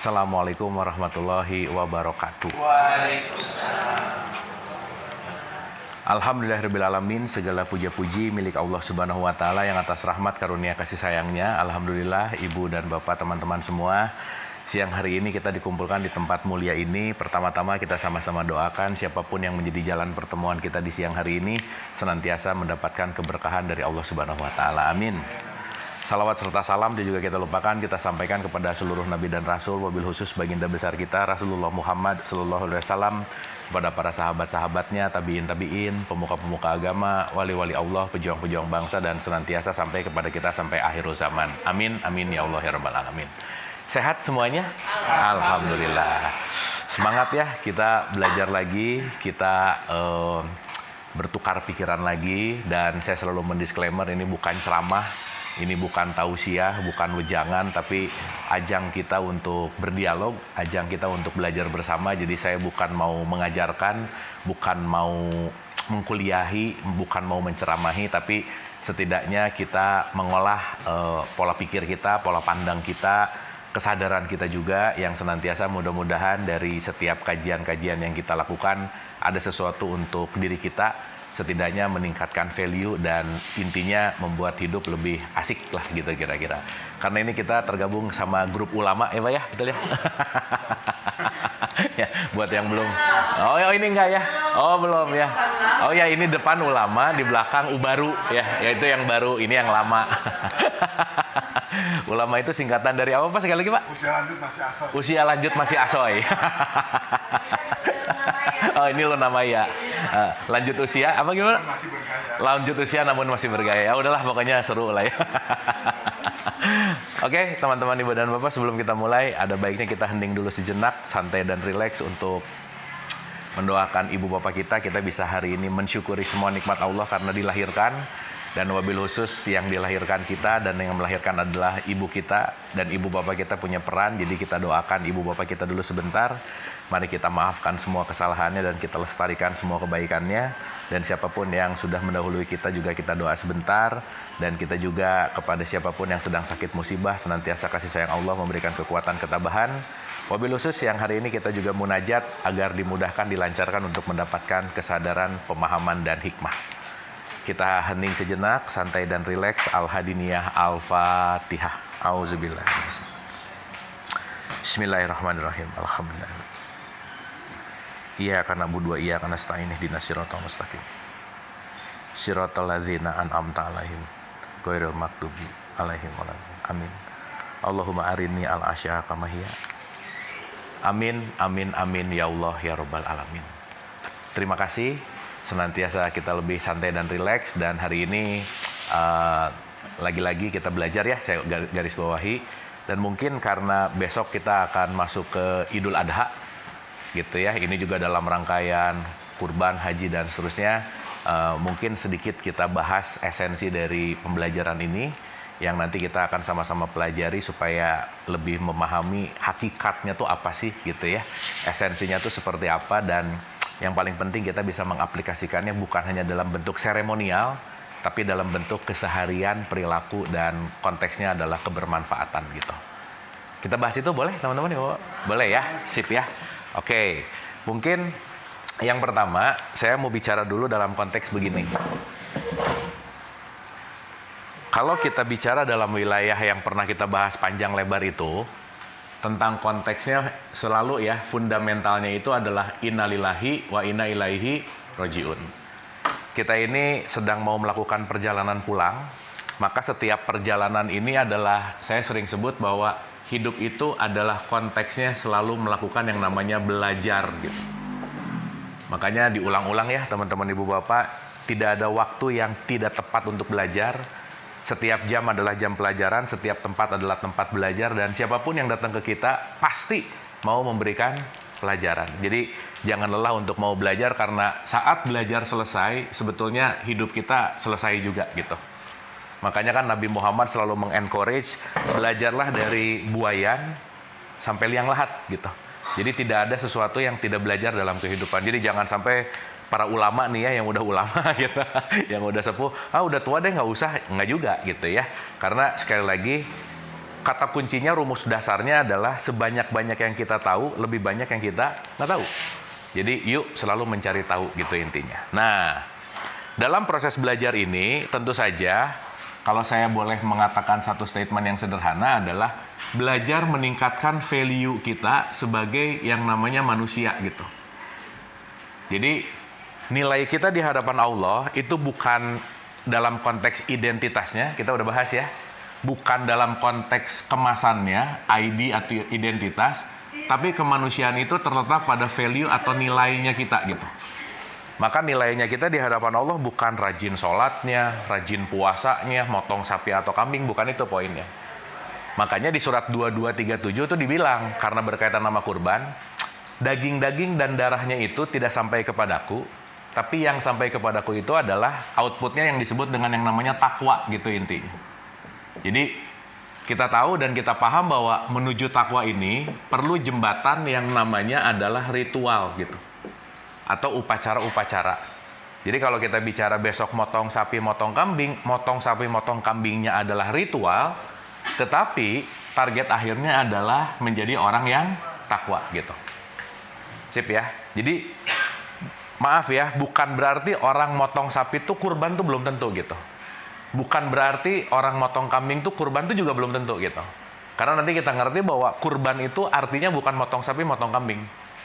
Assalamualaikum warahmatullahi wabarakatuh. Waalaikumsalam. Alhamdulillahirrabbilalamin, segala puja-puji milik Allah Subhanahu wa Ta'ala yang atas rahmat karunia kasih sayangnya. Alhamdulillah, ibu dan bapak, teman-teman semua, siang hari ini kita dikumpulkan di tempat mulia ini. Pertama-tama kita sama-sama doakan siapapun yang menjadi jalan pertemuan kita di siang hari ini senantiasa mendapatkan keberkahan dari Allah Subhanahu wa Ta'ala. Amin. Salawat serta salam juga kita lupakan, kita sampaikan kepada seluruh nabi dan rasul, wabil khusus baginda besar kita Rasulullah Muhammad sallallahu alaihi wasallam, kepada para sahabat-sahabatnya, tabiin, pemuka-pemuka agama, wali-wali Allah, pejuang-pejuang bangsa, dan senantiasa sampai kepada kita sampai akhir zaman. Amin, amin ya Allah ya rabbal alamin. Sehat semuanya? Alhamdulillah. Semangat ya, kita belajar lagi, kita bertukar pikiran lagi, dan saya selalu mendisklaimer ini bukan ceramah. Ini bukan tausiah, bukan wejangan, tapi ajang kita untuk berdialog, ajang kita untuk belajar bersama. Jadi saya bukan mau mengajarkan, bukan mau mengkuliahi, bukan mau menceramahi, tapi setidaknya kita mengolah pola pikir kita, pola pandang kita, kesadaran kita juga, yang senantiasa mudah-mudahan dari setiap kajian-kajian yang kita lakukan ada sesuatu untuk diri kita, setidaknya meningkatkan value dan intinya membuat hidup lebih asik lah gitu kira-kira. Karena ini kita tergabung sama grup ulama ya Pak ya, betul ya? Ya, buat yang belum. Oh ini enggak ya? Oh belum ya? Oh ya, ini depan ulama, di belakang ubaru ya, yaitu yang baru, ini yang lama. Ulama itu singkatan dari apa Pak sekali lagi Pak? Usia lanjut masih asoy. Usia lanjut masih asoy. Oh ini lo nama ya. Lanjut usia apa gimana? Masih bergaya. Lanjut usia namun masih bergaya. Ya udahlah pokoknya seru lah ya. Oke, teman-teman ibu dan bapak, sebelum kita mulai ada baiknya kita hening dulu sejenak, santai dan rileks untuk mendoakan ibu bapak kita. Kita bisa hari ini mensyukuri semua nikmat Allah karena dilahirkan. Dan wabil khusus yang dilahirkan kita dan yang melahirkan adalah ibu kita, dan ibu bapak kita punya peran. Jadi kita doakan ibu bapak kita dulu sebentar. Mari kita maafkan semua kesalahannya dan kita lestarikan semua kebaikannya. Dan siapapun yang sudah mendahului kita juga kita doa sebentar. Dan kita juga kepada siapapun yang sedang sakit musibah, senantiasa kasih sayang Allah memberikan kekuatan ketabahan. Wabil khusus yang hari ini kita juga munajat agar dimudahkan, dilancarkan untuk mendapatkan kesadaran, pemahaman, dan hikmah. Kita hening sejenak, santai dan rileks. Al-Hadiniyah, Al-Fatihah. Auzubillah. Bismillahirrahmanirrahim. Alhamdulillah. Iyyaka na'budu wa iyyaka nasta'in, ihdinas siratal mustaqim. Siratal ladzina an'amta 'alaihim ghairil maghdubi 'alaihim waladdallin. Amin. Allahumma arini al-asya kama hiya. Amin, amin, amin ya Allah ya rabbal alamin. Terima kasih. Senantiasa kita lebih santai dan rileks, dan hari ini lagi-lagi kita belajar ya, saya garis bawahi. Dan mungkin karena besok kita akan masuk ke Idul Adha gitu ya, ini juga dalam rangkaian kurban, haji dan seterusnya, mungkin sedikit kita bahas esensi dari pembelajaran ini yang nanti kita akan sama-sama pelajari supaya lebih memahami hakikatnya tuh apa sih gitu ya, esensinya tuh seperti apa. Dan yang paling penting kita bisa mengaplikasikannya bukan hanya dalam bentuk seremonial, tapi dalam bentuk keseharian, perilaku, dan konteksnya adalah kebermanfaatan gitu. Kita bahas itu boleh teman-teman? Boleh ya? Sip ya? Oke, mungkin yang pertama saya mau bicara dulu dalam konteks begini. Kalau kita bicara dalam wilayah yang pernah kita bahas panjang lebar itu, tentang konteksnya selalu ya, fundamentalnya itu adalah innalillahi wa inna ilaihi rojiun. Kita ini sedang mau melakukan perjalanan pulang, maka setiap perjalanan ini adalah, saya sering sebut bahwa hidup itu adalah konteksnya selalu melakukan yang namanya belajar gitu. Makanya diulang-ulang ya teman-teman ibu bapak, tidak ada waktu yang tidak tepat untuk belajar. Setiap jam adalah jam pelajaran, setiap tempat adalah tempat belajar, dan siapapun yang datang ke kita pasti mau memberikan pelajaran. Jadi jangan lelah untuk mau belajar, karena saat belajar selesai, sebetulnya hidup kita selesai juga gitu. Makanya kan Nabi Muhammad selalu mengencourage, belajarlah dari buayan sampai liang lahat gitu. Jadi tidak ada sesuatu yang tidak belajar dalam kehidupan. Jadi jangan sampai para ulama nih ya, yang udah ulama gitu, yang udah sepuh, udah tua deh nggak usah, nggak juga gitu ya. Karena sekali lagi kata kuncinya, rumus dasarnya adalah sebanyak-banyak yang kita tahu, lebih banyak yang kita nggak tahu. Jadi yuk selalu mencari tahu gitu intinya. Nah, dalam proses belajar ini tentu saja kalau saya boleh mengatakan satu statement yang sederhana adalah belajar meningkatkan value kita sebagai yang namanya manusia gitu. Jadi nilai kita di hadapan Allah itu bukan dalam konteks identitasnya, kita udah bahas ya. Bukan dalam konteks kemasannya, ID atau identitas, tapi kemanusiaan itu terletak pada value atau nilainya kita gitu. Maka nilainya kita di hadapan Allah bukan rajin sholatnya, rajin puasanya, motong sapi atau kambing, bukan itu poinnya. Makanya di surat 2237 itu dibilang, karena berkaitan nama kurban, daging-daging dan darahnya itu tidak sampai kepadaku, tapi yang sampai kepadaku itu adalah outputnya yang disebut dengan yang namanya takwa gitu intinya. Jadi kita tahu dan kita paham bahwa menuju takwa ini perlu jembatan yang namanya adalah ritual gitu. Atau upacara-upacara. Jadi kalau kita bicara besok motong sapi, motong sapi, motong kambingnya adalah ritual, tetapi target akhirnya adalah menjadi orang yang takwa gitu. Sip ya. Jadi maaf ya, bukan berarti orang motong sapi itu kurban tuh belum tentu gitu. Bukan berarti orang motong kambing tuh kurban tuh juga belum tentu gitu. Karena nanti kita ngerti bahwa kurban itu artinya bukan motong sapi, motong kambing.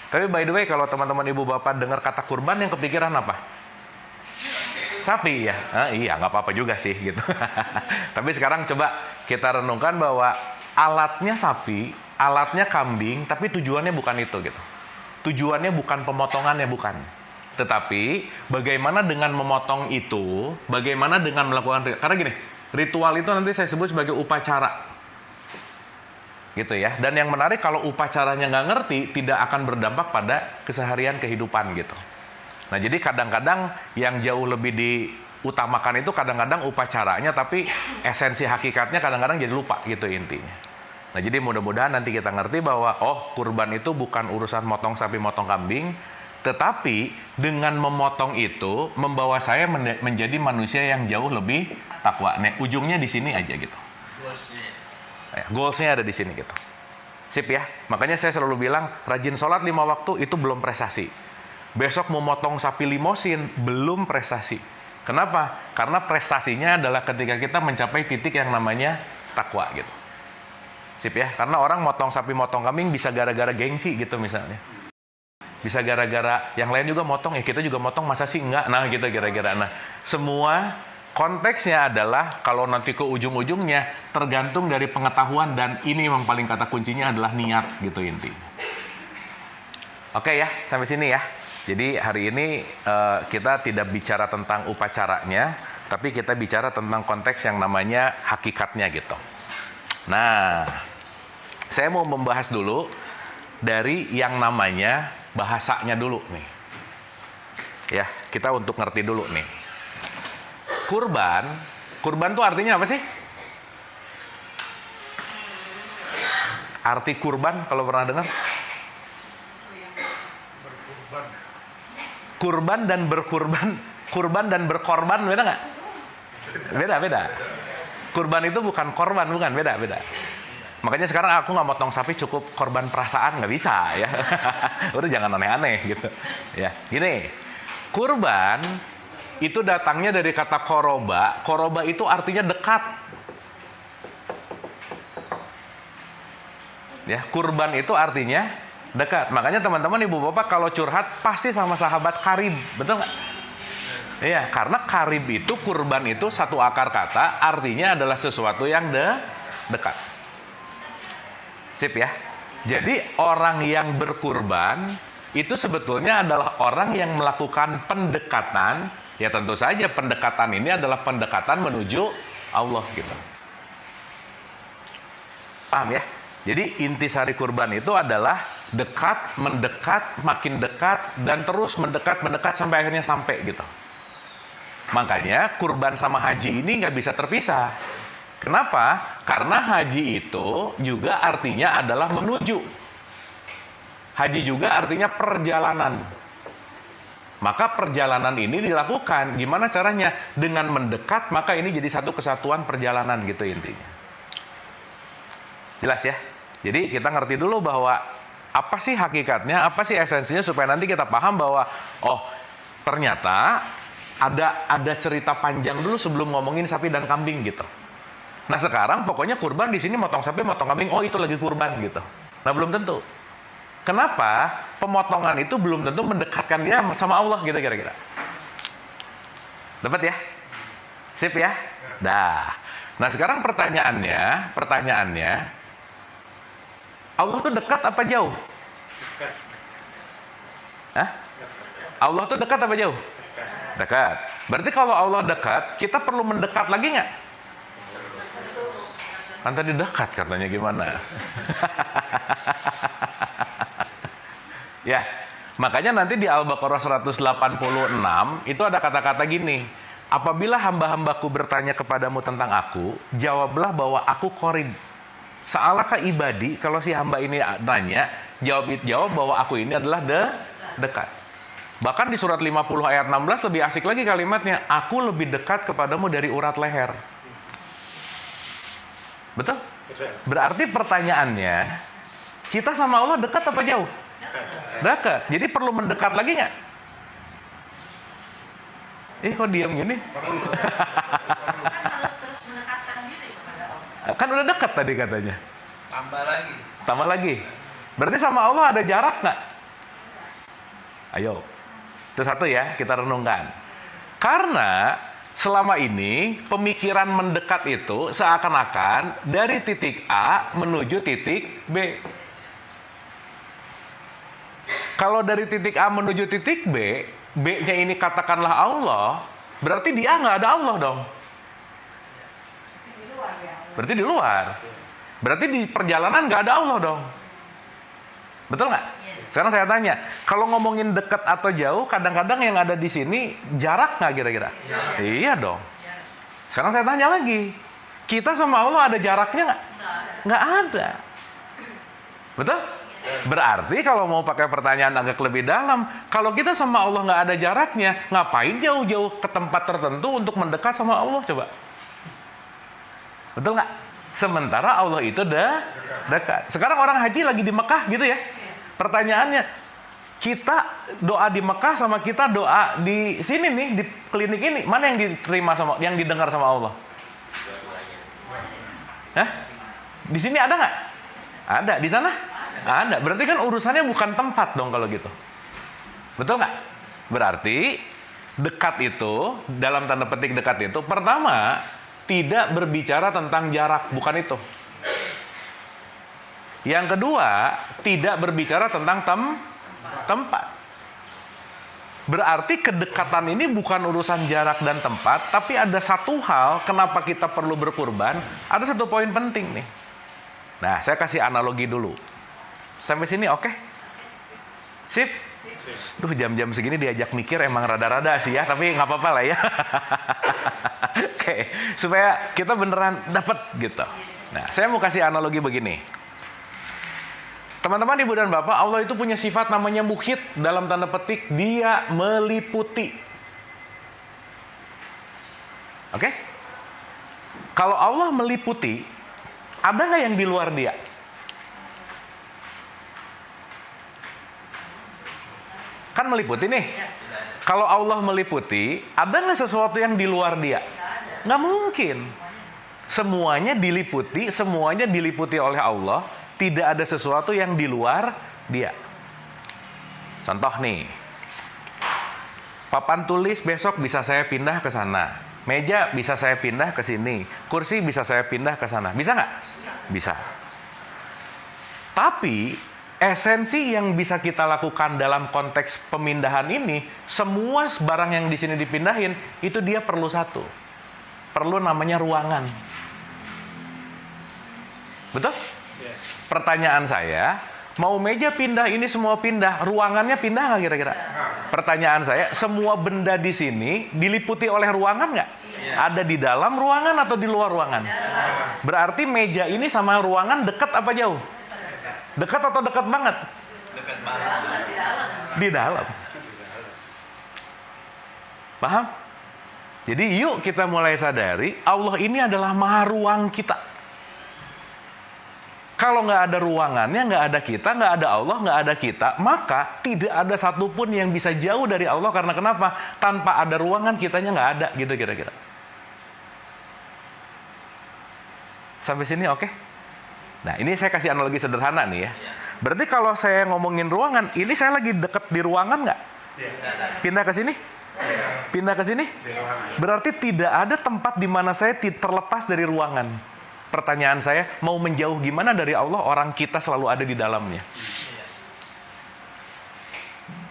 Tapi by the way, kalau teman-teman ibu bapak dengar kata kurban, yang kepikiran apa? Sapi ya? Iya, nggak apa-apa juga sih gitu. Tapi sekarang coba kita renungkan bahwa alatnya sapi, alatnya kambing, tapi tujuannya bukan itu gitu. Tujuannya bukan pemotongannya, bukan. Tetapi bagaimana dengan memotong itu, bagaimana dengan melakukan, karena gini, ritual itu nanti saya sebut sebagai upacara. Gitu ya. Dan yang menarik kalau upacaranya nggak ngerti, tidak akan berdampak pada keseharian kehidupan gitu. Nah jadi kadang-kadang yang jauh lebih diutamakan itu kadang-kadang upacaranya, tapi esensi hakikatnya kadang-kadang jadi lupa gitu intinya. Nah jadi mudah-mudahan nanti kita ngerti bahwa oh kurban itu bukan urusan motong sapi, motong kambing, tetapi dengan memotong itu membawa saya menjadi manusia yang jauh lebih takwa. Nih, ujungnya di sini aja gitu. Goalsnya ada di sini gitu. Sip ya. Makanya saya selalu bilang rajin sholat 5 waktu itu belum prestasi. Besok mau motong sapi limosin belum prestasi. Kenapa? Karena prestasinya adalah ketika kita mencapai titik yang namanya takwa gitu. Sip ya. Karena orang motong sapi, motong kambing bisa gara-gara gengsi gitu misalnya. Bisa gara-gara yang lain juga motong, ya kita juga motong, masa sih enggak? Nah gitu kira-kira. Nah semua konteksnya adalah kalau nanti ke ujung-ujungnya tergantung dari pengetahuan, dan ini memang paling kata kuncinya adalah niat gitu intinya. Oke ya, sampai sini ya. Jadi hari ini kita tidak bicara tentang upacaranya, tapi kita bicara tentang konteks yang namanya hakikatnya gitu. Nah, saya mau membahas dulu dari yang namanya bahasanya dulu nih. Ya, kita untuk ngerti dulu nih. Kurban tuh artinya apa sih? Arti kurban kalau pernah dengar? Berkurban. Kurban dan berkurban, kurban dan berkorban beda nggak? Beda. Kurban itu bukan korban, bukan, beda. Makanya sekarang aku nggak motong sapi, cukup korban perasaan, nggak bisa ya. Udah jangan aneh-aneh gitu. Ya, gini. Kurban itu datangnya dari kata koroba. Koroba itu artinya dekat. Ya, kurban itu artinya dekat. Makanya teman-teman ibu bapak kalau curhat pasti sama sahabat karib, betul nggak? Iya, karena karib itu, kurban itu satu akar kata, artinya adalah sesuatu yang dekat. Sip ya. Jadi orang yang berkurban itu sebetulnya adalah orang yang melakukan pendekatan. Ya tentu saja pendekatan ini adalah pendekatan menuju Allah gitu. Paham ya? Jadi intisari kurban itu adalah dekat, mendekat, makin dekat, dan terus mendekat sampai akhirnya sampai gitu. Makanya kurban sama haji ini nggak bisa terpisah. Kenapa? Karena haji itu juga artinya adalah menuju. Haji juga artinya perjalanan. Maka perjalanan ini dilakukan. Gimana caranya? Dengan mendekat, maka ini jadi satu kesatuan perjalanan gitu intinya. Jelas ya? Jadi kita ngerti dulu bahwa apa sih hakikatnya, apa sih esensinya supaya nanti kita paham bahwa oh ternyata ada cerita panjang dulu sebelum ngomongin sapi dan kambing gitu. Nah sekarang pokoknya kurban di sini motong sapi, motong kambing, oh itu lagi kurban gitu. Nah belum tentu. Kenapa? Pemotongan itu belum tentu mendekatkan dia sama Allah gitu kira-kira. Dapat ya? Sip ya? Dah. Nah sekarang pertanyaannya, Allah tuh dekat apa jauh? Dekat. Hah? Allah tuh dekat apa jauh? Dekat. Berarti kalau Allah dekat, kita perlu mendekat lagi nggak? Kan tadi dekat katanya gimana? Ya, makanya nanti di Al-Baqarah 186 itu ada kata-kata gini. Apabila hamba-hambaku bertanya kepadamu tentang aku, jawablah bahwa aku qarib. Sa'alaka ibadi, kalau si hamba ini nanya, jawab bahwa aku ini adalah dekat. Bahkan di surat 50 ayat 16 lebih asik lagi kalimatnya, aku lebih dekat kepadamu dari urat leher. Betul? Berarti pertanyaannya, kita sama Allah dekat apa jauh? Dekat. Jadi perlu mendekat lagi nggak? Kok diam gini? Kan harus terus mendekatkan diri kepada Allah. Kan udah dekat tadi katanya. Tambah lagi. Tambah lagi. Berarti sama Allah ada jarak nggak? Ayo. Itu satu ya, kita renungkan. Karena selama ini pemikiran mendekat itu seakan-akan dari titik A menuju titik B. Kalau dari titik A menuju titik B, B-nya ini katakanlah Allah, berarti dia nggak ada Allah dong. Berarti di luar. Berarti di perjalanan nggak ada Allah dong. Betul nggak? Sekarang saya tanya, kalau ngomongin dekat atau jauh, kadang-kadang yang ada di sini jarak nggak kira-kira? Iya dong. Sekarang saya tanya lagi, kita sama Allah ada jaraknya nggak? Nggak ada. Betul? Berarti kalau mau pakai pertanyaan agak lebih dalam, kalau kita sama Allah nggak ada jaraknya, ngapain jauh-jauh ke tempat tertentu untuk mendekat sama Allah coba? Betul nggak? Sementara Allah itu dekat. Sekarang orang haji lagi di Mekah gitu ya. Pertanyaannya, kita doa di Mekah sama kita doa di sini nih, di klinik ini, mana yang diterima sama, yang didengar sama Allah? Hah? Di sini ada nggak? Ada. Di sana? Ada. Berarti kan urusannya bukan tempat dong kalau gitu. Betul nggak? Berarti dekat itu, dalam tanda petik dekat itu, pertama, tidak berbicara tentang jarak, bukan itu. Yang kedua, tidak berbicara tentang tempat. Berarti kedekatan ini bukan urusan jarak dan tempat, tapi ada satu hal kenapa kita perlu berkurban, ada satu poin penting nih. Nah, saya kasih analogi dulu. Sampai sini oke? Sip? Duh, jam-jam segini diajak mikir emang rada-rada sih ya, tapi nggak apa-apa lah ya. Oke, supaya kita beneran dapat gitu. Nah, saya mau kasih analogi begini. Teman-teman, ibu dan bapak, Allah itu punya sifat namanya muhit, dalam tanda petik dia meliputi. Oke? Kalau Allah meliputi, ada nggak yang di luar dia? Kan meliputi nih. Kalau Allah meliputi, ada nggak sesuatu yang di luar dia? Nggak mungkin. Semuanya diliputi oleh Allah. Tidak ada sesuatu yang di luar dia. Contoh nih. Papan tulis besok bisa saya pindah ke sana. Meja bisa saya pindah ke sini. Kursi bisa saya pindah ke sana. Bisa nggak? Bisa. Tapi esensi yang bisa kita lakukan dalam konteks pemindahan ini, semua barang yang di sini dipindahin, itu dia perlu satu. Perlu namanya ruangan. Betul? Pertanyaan saya, mau meja pindah, ini semua pindah, ruangannya pindah nggak kira-kira? Pertanyaan saya, semua benda di sini diliputi oleh ruangan nggak? Ada di dalam ruangan atau di luar ruangan? Berarti meja ini sama ruangan dekat apa jauh? Dekat atau dekat banget? Dekat banget. Di dalam. Paham? Jadi yuk kita mulai sadari, Allah ini adalah maha ruang kita. Kalau nggak ada ruangannya, nggak ada kita, nggak ada Allah, nggak ada kita, maka tidak ada satupun yang bisa jauh dari Allah. Karena kenapa? Tanpa ada ruangan, kitanya nggak ada, gitu kira-kira. Sampai sini oke? Nah, ini saya kasih analogi sederhana nih ya. Berarti kalau saya ngomongin ruangan, ini saya lagi deket di ruangan nggak? Pindah ke sini? Pindah ke sini? Berarti tidak ada tempat di mana saya terlepas dari ruangan. Pertanyaan saya, mau menjauh gimana dari Allah, orang kita selalu ada di dalamnya.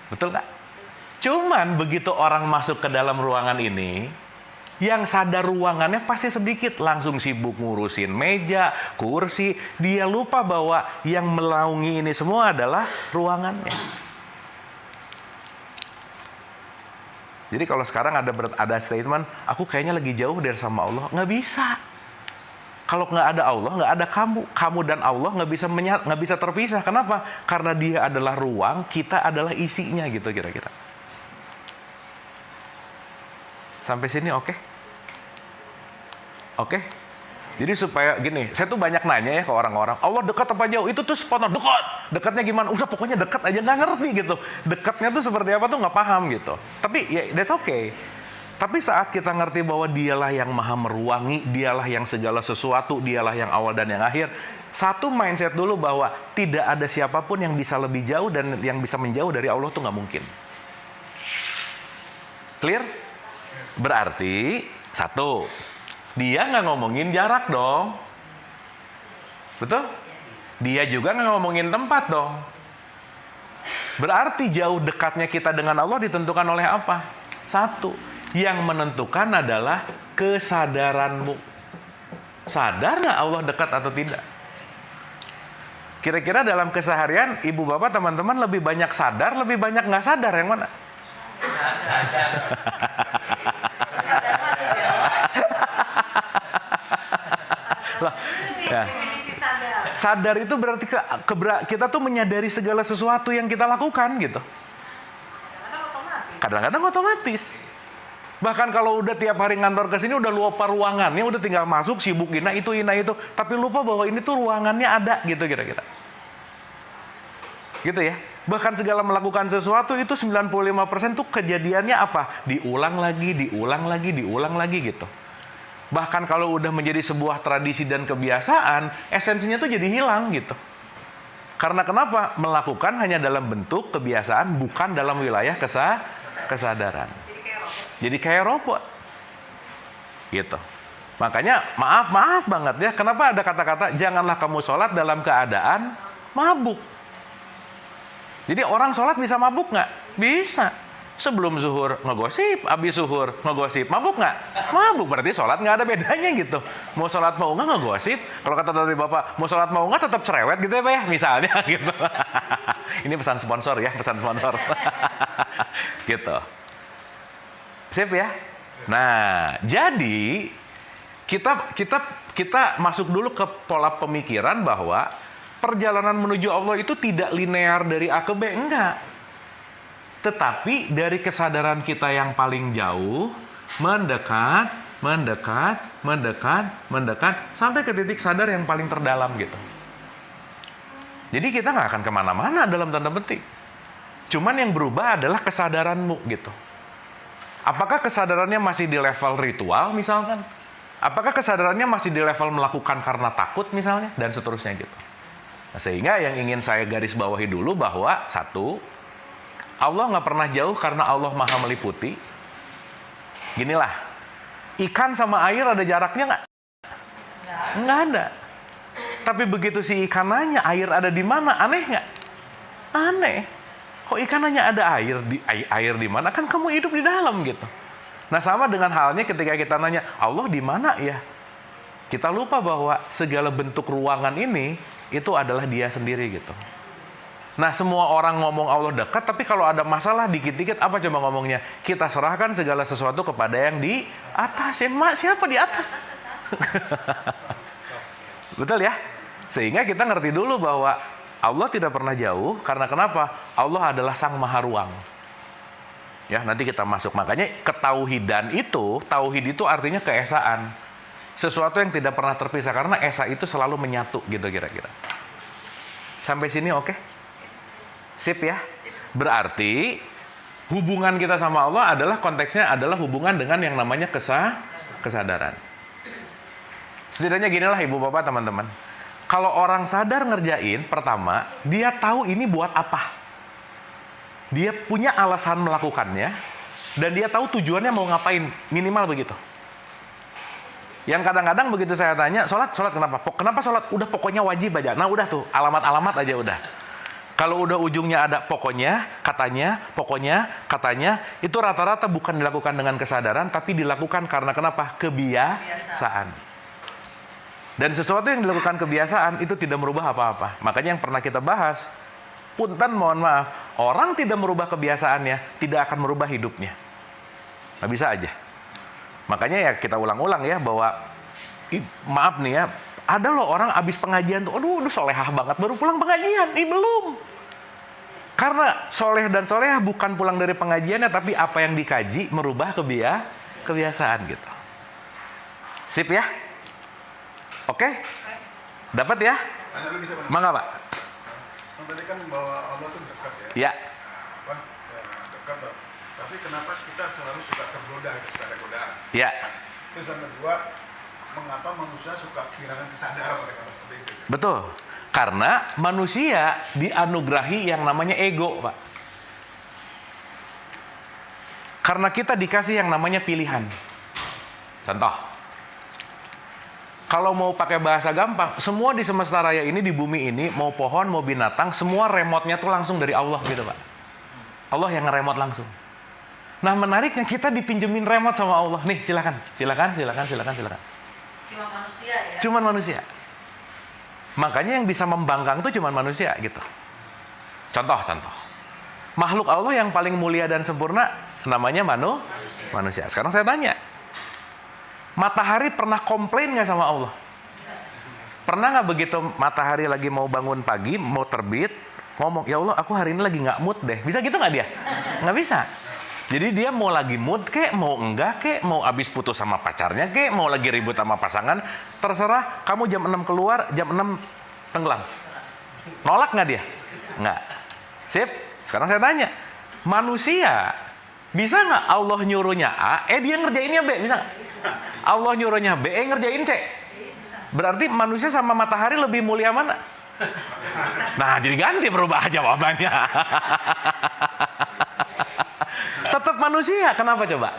Betul nggak? Cuman begitu orang masuk ke dalam ruangan ini, yang sadar ruangannya pasti sedikit. Langsung sibuk ngurusin meja, kursi. Dia lupa bahwa yang menaungi ini semua adalah ruangannya. Jadi kalau sekarang ada statement, aku kayaknya lagi jauh dari sama Allah. Nggak bisa. Kalau nggak ada Allah, nggak ada kamu dan Allah nggak bisa terpisah. Kenapa? Karena Dia adalah ruang, kita adalah isinya, gitu kira-kira. Sampai sini oke? Oke? Jadi supaya gini, saya tuh banyak nanya ya ke orang-orang, Allah dekat apa jauh? Itu tuh spontan, dekat. Dekatnya gimana? Udah pokoknya dekat aja, nggak ngerti gitu. Dekatnya tuh seperti apa tuh nggak paham gitu. Tapi ya that's okay. Tapi saat kita ngerti bahwa Dialah yang maha meruangi, Dialah yang segala sesuatu, Dialah yang awal dan yang akhir. Satu mindset dulu bahwa tidak ada siapapun yang bisa lebih jauh dan yang bisa menjauh dari Allah tuh nggak mungkin. Clear? Berarti, satu, Dia nggak ngomongin jarak dong. Betul? Dia juga nggak ngomongin tempat dong. Berarti jauh dekatnya kita dengan Allah ditentukan oleh apa? Satu, yang menentukan adalah kesadaranmu. Sadar nggak Allah dekat atau tidak? Kira-kira dalam keseharian, ibu bapak teman-teman lebih banyak sadar, lebih banyak nggak sadar, yang mana? Lah, ya. Sadar itu berarti kita tuh menyadari segala sesuatu yang kita lakukan gitu. Kadang-kadang otomatis. Bahkan kalau udah tiap hari ngantor ke sini udah lupa ruangannya, udah tinggal masuk sibuk ina itu, tapi lupa bahwa ini tuh ruangannya ada gitu kira-kira. Gitu ya. Bahkan segala melakukan sesuatu itu 95% tuh kejadiannya apa? Diulang lagi gitu. Bahkan kalau udah menjadi sebuah tradisi dan kebiasaan, esensinya tuh jadi hilang gitu. Karena kenapa? Melakukan hanya dalam bentuk kebiasaan, bukan dalam wilayah kesadaran. Jadi kayak robot. Gitu. Makanya maaf banget ya, kenapa ada kata-kata janganlah kamu sholat dalam keadaan mabuk. Jadi orang sholat bisa mabuk nggak? Bisa. Sebelum zuhur ngegosip, habis zuhur ngegosip. Mabuk nggak? Mabuk, berarti sholat nggak ada bedanya gitu. Mau sholat mau nggak ngegosip. Kalau kata dari Bapak, mau sholat mau nggak tetap cerewet gitu ya Pak ya, misalnya gitu. Ini pesan sponsor ya, pesan sponsor. Gitu. Sip ya? Nah, jadi kita masuk dulu ke pola pemikiran bahwa perjalanan menuju Allah itu tidak linear dari A ke B, enggak. Tetapi dari kesadaran kita yang paling jauh, mendekat, sampai ke titik sadar yang paling terdalam gitu. Jadi kita nggak akan kemana-mana dalam tanda petik. Cuman yang berubah adalah kesadaranmu gitu. Apakah kesadarannya masih di level ritual misalkan? Apakah kesadarannya masih di level melakukan karena takut misalnya? Dan seterusnya gitu. Nah, sehingga yang ingin saya garis bawahi dulu bahwa satu, Allah nggak pernah jauh karena Allah maha meliputi. Ginilah, ikan sama air ada jaraknya nggak? Nggak ada. Tapi begitu si ikan nanya air ada di mana, aneh nggak? Aneh. Kok ikan nanya ada air di mana? Kan kamu hidup di dalam gitu. Nah sama dengan halnya ketika kita nanya Allah di mana ya? Kita lupa bahwa segala bentuk ruangan ini itu adalah Dia sendiri gitu. Nah semua orang ngomong Allah dekat, tapi kalau ada masalah dikit-dikit apa coba ngomongnya? Kita serahkan segala sesuatu kepada yang di atas. Siapa di atas? Betul ya? Sehingga kita ngerti dulu bahwa Allah tidak pernah jauh, karena kenapa? Allah adalah Sang Maha Ruang. Ya, nanti kita masuk. Makanya ketauhidan itu, tauhid itu artinya keesaan. Sesuatu yang tidak pernah terpisah, karena esa itu selalu menyatu gitu kira-kira. Sampai sini oke? Sip ya? Berarti hubungan kita sama Allah adalah konteksnya adalah hubungan dengan yang namanya kesadaran. Setidaknya ginilah ibu bapak teman-teman. Kalau orang sadar ngerjain, pertama, dia tahu ini buat apa. Dia punya alasan melakukannya, dan dia tahu tujuannya mau ngapain, minimal begitu. Yang kadang-kadang begitu saya tanya, sholat kenapa? Kenapa sholat? Udah pokoknya wajib aja. Nah udah tuh, alamat-alamat aja udah. Kalau udah ujungnya ada pokoknya, katanya, itu rata-rata bukan dilakukan dengan kesadaran, tapi dilakukan karena kenapa? Kebiasaan. Dan sesuatu yang dilakukan kebiasaan itu tidak merubah apa-apa. Makanya yang pernah kita bahas, punten mohon maaf, orang tidak merubah kebiasaannya, tidak akan merubah hidupnya. Nggak bisa aja. Makanya ya kita ulang-ulang ya, bahwa, maaf nih ya, ada loh orang abis pengajian tuh, aduh solehah banget, baru pulang pengajian, belum. Karena soleh dan solehah bukan pulang dari pengajiannya, tapi apa yang dikaji merubah kebiasaan gitu. Sip ya? Oke? Dapat ya? Mangga Pak. Tadi kan bahwa Allah itu dekat ya. Ya. Apa? Ya, dekat loh. Tapi kenapa kita selalu suka tergoda, suka ada godaan? Ya. Terus yang kedua, mengapa manusia suka kehilangan kesadaran mereka seperti itu? Betul. Karena manusia dianugerahi yang namanya ego, Pak. Karena kita dikasih yang namanya pilihan. Contoh. Kalau mau pakai bahasa gampang, semua di semesta raya ini, di bumi ini, mau pohon, mau binatang, semua remote-nya tuh langsung dari Allah gitu, Pak. Allah yang nge-remote langsung. Nah, menariknya kita dipinjemin remote sama Allah. Nih, silakan. Cuma manusia ya. Cuman manusia. Makanya yang bisa membangkang tuh cuman manusia gitu. Contoh. Makhluk Allah yang paling mulia dan sempurna namanya manusia. Sekarang saya tanya. Matahari pernah komplain nggak sama Allah? Pernah nggak begitu matahari lagi mau bangun pagi, mau terbit, ngomong, ya Allah aku hari ini lagi nggak mood deh. Bisa gitu nggak dia? Nggak bisa. Jadi dia mau lagi mood kek, mau enggak kek, mau abis putus sama pacarnya kek, mau lagi ribut sama pasangan, terserah. Kamu jam 6 keluar, jam 6 tenggelam. Nolak nggak dia? Nggak. Sip. Sekarang saya tanya, manusia bisa nggak Allah nyuruhnya A, dia ngerjainnya B, bisa nggak? Allah nyuruhnya B, ngerjain C. Berarti manusia sama matahari lebih mulia mana? Nah, jadi ganti berubah jawabannya. Tetap manusia, kenapa coba?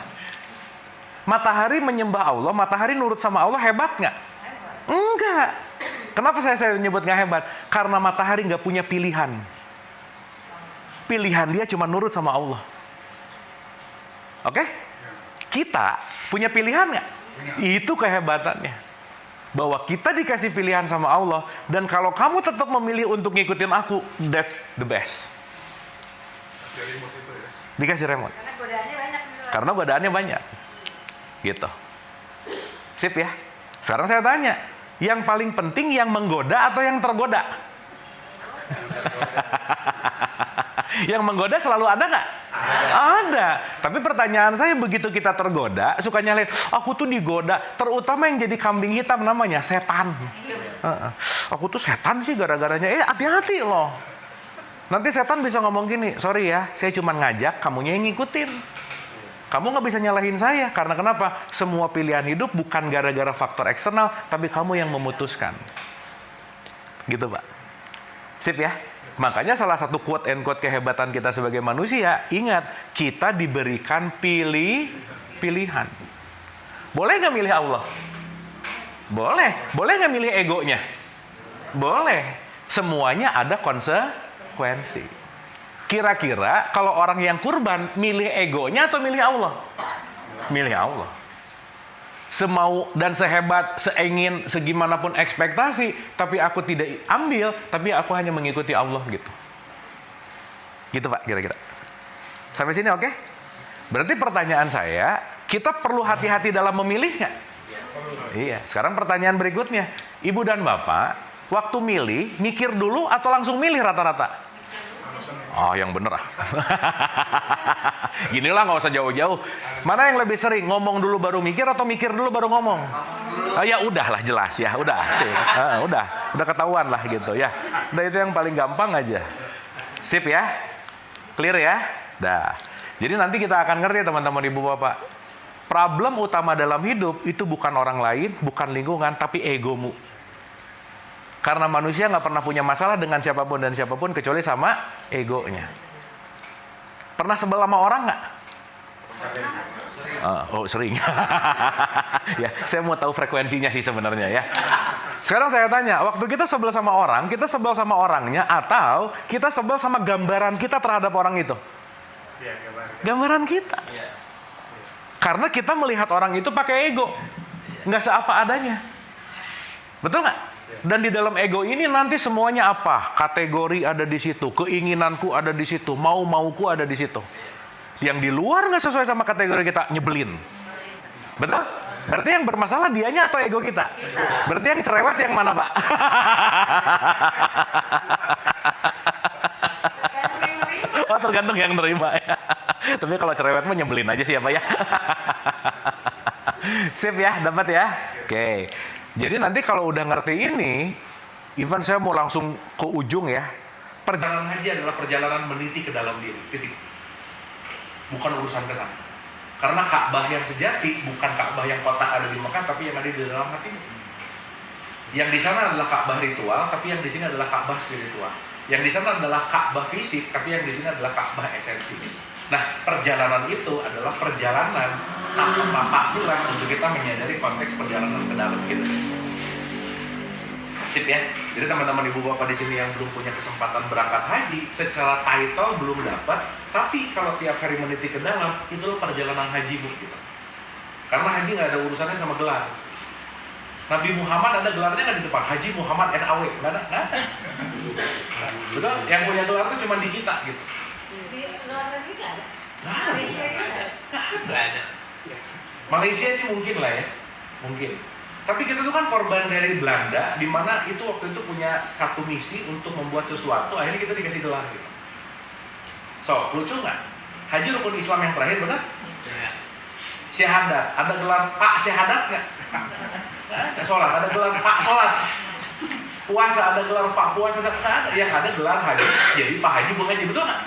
Matahari menyembah Allah, matahari nurut sama Allah, hebat nggak? Enggak. Kenapa saya nyebut nggak hebat? Karena matahari nggak punya pilihan. Pilihan dia cuma nurut sama Allah. Oke? Kita punya pilihan nggak? Itu kehebatannya. Bahwa kita dikasih pilihan sama Allah, dan kalau kamu tetap memilih untuk ngikutin aku, that's the best. Kasih remote itu ya. Dikasih remote. Karena godaannya banyak. Karena godaannya banyak. Gitu. Sip ya? Sekarang saya tanya, yang paling penting yang menggoda atau yang tergoda? Yang menggoda selalu ada nggak? Ada. Tapi pertanyaan saya, begitu kita tergoda, suka nyalain, aku tuh digoda. Terutama yang jadi kambing hitam namanya setan. Aku tuh setan sih gara-garanya. Hati-hati loh. Nanti setan bisa ngomong gini, sorry ya, saya cuma ngajak, kamunya yang ngikutin. Kamu nggak bisa nyalahin saya. Karena kenapa? Semua pilihan hidup bukan gara-gara faktor eksternal, tapi kamu yang memutuskan. Gitu, Pak. Sip ya? Makanya salah satu quote and quote kehebatan kita sebagai manusia, ingat, kita diberikan pilihan. Boleh nggak milih Allah? Boleh. Boleh nggak milih egonya? Boleh. Semuanya ada konsekuensi. Kira-kira kalau orang yang kurban, milih egonya atau milih Allah? Milih Allah. Semau dan sehebat, seingin, segimanapun ekspektasi, tapi aku tidak ambil, tapi aku hanya mengikuti Allah gitu. Gitu Pak, kira-kira. Sampai sini oke? Berarti pertanyaan saya, kita perlu hati-hati dalam memilih nggak? Iya. Sekarang pertanyaan berikutnya, Ibu dan Bapak, waktu milih, mikir dulu atau langsung milih rata-rata? Oh, yang bener ah. Ginilah, nggak usah jauh-jauh. Mana yang lebih sering, ngomong dulu baru mikir atau mikir dulu baru ngomong? Oh, ya udahlah, jelas ya, udah sih. Udah ketahuan lah gitu ya. Udah, itu yang paling gampang aja. Sip ya, clear ya. Dah. Jadi nanti kita akan ngerti teman-teman ibu bapak. Problem utama dalam hidup itu bukan orang lain, bukan lingkungan, tapi egomu. Karena manusia nggak pernah punya masalah dengan siapapun dan siapapun kecuali sama egonya. Pernah sebel sama orang nggak? Oh, sering. Ya, saya mau tahu frekuensinya sih sebenarnya ya. Sekarang saya tanya, waktu kita sebel sama orang, kita sebel sama orangnya atau kita sebel sama gambaran kita terhadap orang itu? Gambaran kita. Karena kita melihat orang itu pakai ego, nggak seapa adanya. Betul nggak? Dan di dalam ego ini nanti semuanya apa? Kategori ada di situ, keinginanku ada di situ, mau-mauku ada di situ. Yang di luar nggak sesuai sama kategori kita, nyebelin. Betul? Berarti yang bermasalah dianya atau ego kita? Berarti yang cerewet yang mana, Pak? Oh, tergantung yang nerima ya. Tapi kalau cerewet mah nyebelin aja sih ya, Pak ya. Sip ya, dapat ya? Oke. Jadi nanti kalau udah ngerti ini, Ivan saya mau langsung ke ujung ya. Perjalanan haji adalah perjalanan meniti ke dalam diri, titik. Bukan urusan ke sana. Karena Ka'bah yang sejati bukan Ka'bah yang kotak ada di Mekah, tapi yang ada di dalam hatimu. Yang di sana adalah Ka'bah ritual, tapi yang di sini adalah Ka'bah spiritual. Yang di sana adalah Ka'bah fisik, tapi yang di sini adalah Ka'bah esensi. Nah, perjalanan itu adalah perjalanan tanpa takbiran untuk kita menyadari konteks perjalanan ke dalam gitu. Sip ya. Jadi teman-teman ibu bapak di sini yang belum punya kesempatan berangkat haji, secara title belum dapat, tapi kalau tiap hari meniti ke dalam, itulah perjalanan hajimu gitu. Karena haji nggak ada urusannya sama gelar. Nabi Muhammad ada gelarnya nggak di depan? Haji Muhammad SAW, nggak ada, nggak ada. Betul? Yang punya gelar itu cuma di kita gitu. Di luar negeri nggak ada? Malaysia nggak ada. Malaysia sih mungkin lah ya, mungkin. Tapi kita tuh kan korban dari Belanda, di mana itu waktu itu punya satu misi untuk membuat sesuatu, akhirnya kita dikasih gelar gitu. So, lucu nggak? Haji rukun Islam yang terakhir, benar? Ya. Syahadat, ada gelar Pak Syahadat nggak? Sholat, ada gelar Pak Sholat. Puasa, ada gelar Pak Puasa. Nggak ada, yang ada gelar haji. Jadi Pak Haji bukan haji, betul nggak?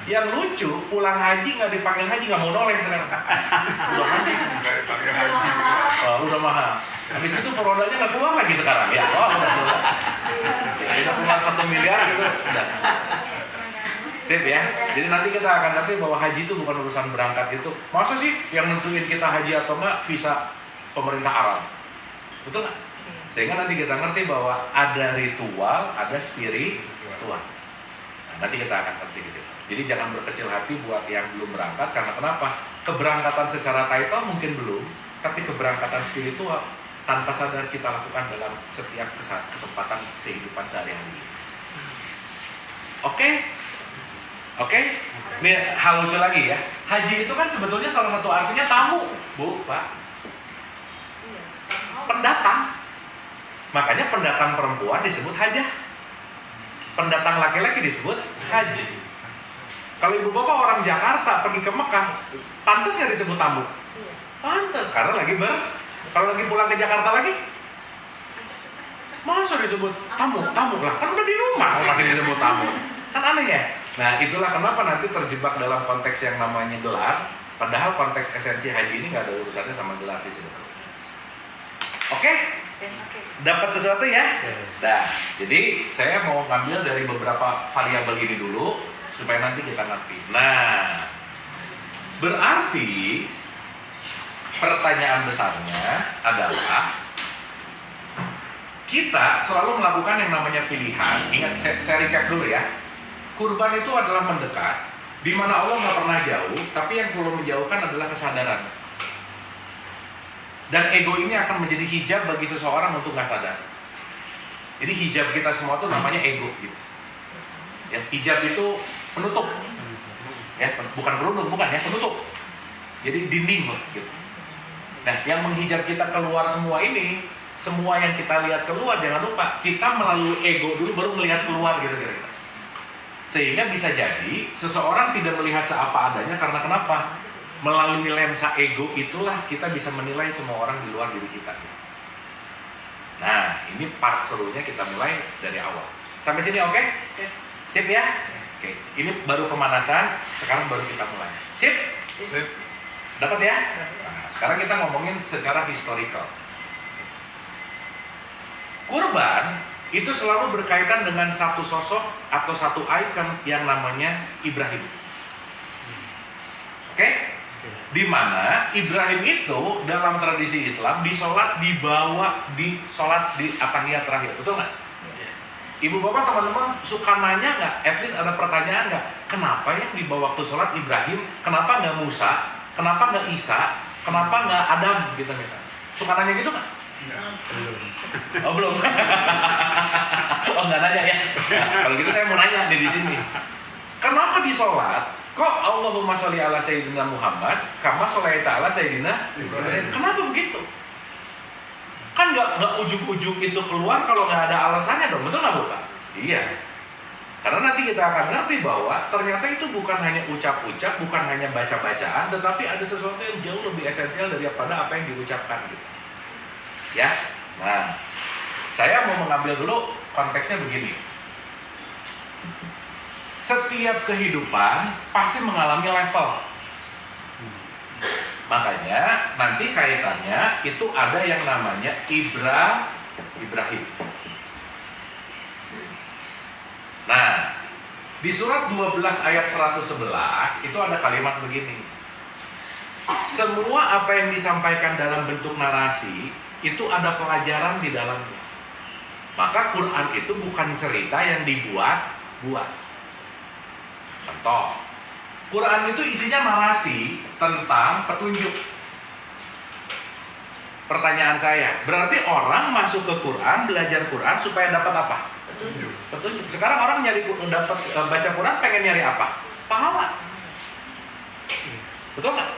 Yang lucu, pulang haji nggak dipanggil haji, nggak mau noleh sekarang. Udah haji. Nggak dipanggil haji. Oh, udah mahal. Habis itu forodanya nggak keluar lagi sekarang. Ya, oh, udah selesai. Bisa keluar 1 miliar gitu. Udah. Sip ya. Jadi nanti kita akan ngerti bahwa haji itu bukan urusan berangkat itu. Masa sih yang nentuin kita haji atau enggak visa pemerintah Arab? Betul nggak? Sehingga nanti kita ngerti bahwa ada ritual, ada spiritual. Nah, nanti kita akan ngerti di situ. Jadi jangan berkecil hati buat yang belum berangkat, karena kenapa? Keberangkatan secara title mungkin belum, tapi keberangkatan spiritual tanpa sadar kita lakukan dalam setiap kesempatan kehidupan sehari-hari. Oke? Oke? Ini hal lucu lagi ya. Haji itu kan sebetulnya salah satu artinya tamu, Bu, Pak. Pendatang. Makanya pendatang perempuan disebut hajah. Pendatang laki-laki disebut haji. Kalau ibu bapak orang Jakarta pergi ke Mekah, pantas nggak disebut tamu? Pantas, karena lagi kalau lagi pulang ke Jakarta lagi, masa disebut tamu lah, kan udah di rumah masih disebut tamu, kan aneh ya. Nah itulah kenapa nanti terjebak dalam konteks yang namanya gelar, padahal konteks esensi haji ini nggak ada urusannya sama gelar di sini. Oke? Dapat sesuatu ya? Nah, jadi saya mau ngambil dari beberapa variabel ini dulu supaya nanti kita ngerti. Nah, berarti pertanyaan besarnya adalah kita selalu melakukan yang namanya pilihan. Ingat, saya recap dulu ya. Kurban itu adalah mendekat, di mana Allah nggak pernah jauh, tapi yang selalu menjauhkan adalah kesadaran. Dan ego ini akan menjadi hijab bagi seseorang untuk nggak sadar. Jadi hijab kita semua itu namanya ego gitu. Ya, hijab itu penutup. Ya, bukan kerudung, bukan ya, penutup. Jadi dinding loh gitu. Nah, yang menghijab kita keluar semua ini, semua yang kita lihat keluar, jangan lupa kita melalui ego dulu baru melihat keluar gitu kira-kira. Sehingga bisa jadi seseorang tidak melihat seapa adanya karena kenapa? Melalui lensa ego itulah kita bisa menilai semua orang di luar diri kita. Nah, ini part serunya kita mulai dari awal. Sampai sini oke? Sip ya? Oke. Ini baru pemanasan, sekarang baru kita mulai. Sip? Sip. Dapat ya? Nah, sekarang kita ngomongin secara historical. Kurban itu selalu berkaitan dengan satu sosok atau satu ikon yang namanya Ibrahim. Oke? Di mana Ibrahim itu dalam tradisi Islam dibawa di sholat di atahiyat terakhir, betul nggak? Ibu bapak teman-teman suka nanya nggak? At least ada pertanyaan nggak? Kenapa yang dibawa waktu sholat Ibrahim? Kenapa nggak Musa? Kenapa nggak Isa? Kenapa nggak Adam? Gitu misalnya. Suka nanya gitu nggak? Belum. Oh belum. Oh nggak nanya ya? Nah, kalau gitu saya mau nanya nih di sini. Kenapa di sholat kok Allahumma sholli ala Sayyidina Muhammad kama sholaita ala Sayyidina Ibrahim? Kenapa begitu? Kan nggak ujung-ujung itu keluar kalau nggak ada alasannya dong, betul nggak Bapak? Iya. Karena nanti kita akan ngerti bahwa ternyata itu bukan hanya ucap-ucap, bukan hanya baca-bacaan, tetapi ada sesuatu yang jauh lebih esensial daripada apa yang diucapkan gitu. Ya, nah, saya mau mengambil dulu konteksnya begini. Setiap kehidupan pasti mengalami level. Makanya nanti kaitannya itu ada yang namanya Ibrahim. Nah, di surat 12 ayat 111 itu ada kalimat begini. Semua apa yang disampaikan dalam bentuk narasi itu ada pelajaran di dalamnya. Maka Quran itu bukan cerita yang dibuat-buat. Contoh, Quran itu isinya narasi tentang petunjuk. Pertanyaan saya, berarti orang masuk ke Quran, belajar Quran supaya dapat apa? Petunjuk. Sekarang orang dapat baca Quran pengen nyari apa? Pahala. Betul nggak?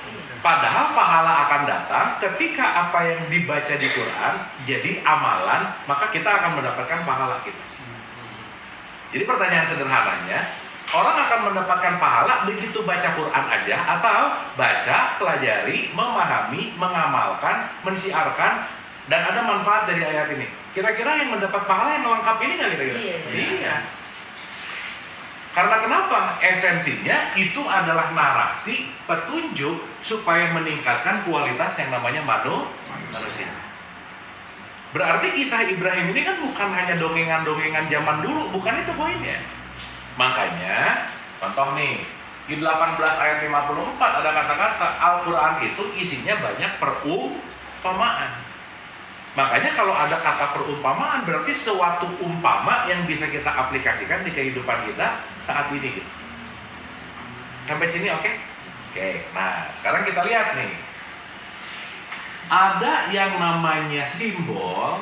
Padahal pahala akan datang ketika apa yang dibaca di Quran jadi amalan, maka kita akan mendapatkan pahala kita. Jadi pertanyaan sederhananya, orang akan mendapatkan pahala begitu baca Quran aja atau baca, pelajari, memahami, mengamalkan, mensiarkan, dan ada manfaat dari ayat ini. Kira-kira yang mendapat pahala yang lengkap ini nggak kira-kira? Iya. Karena kenapa? Esensinya itu adalah narasi, petunjuk supaya meningkatkan kualitas yang namanya manusia. Berarti kisah Ibrahim ini kan bukan hanya dongengan-dongengan zaman dulu, bukan itu poinnya. Makanya, contoh nih, di 18 ayat 54 ada kata-kata Al-Quran itu isinya banyak perumpamaan. Makanya kalau ada kata perumpamaan berarti suatu umpama yang bisa kita aplikasikan di kehidupan kita saat ini gitu. Sampai sini oke? Oke, nah sekarang kita lihat nih. Ada yang namanya simbol,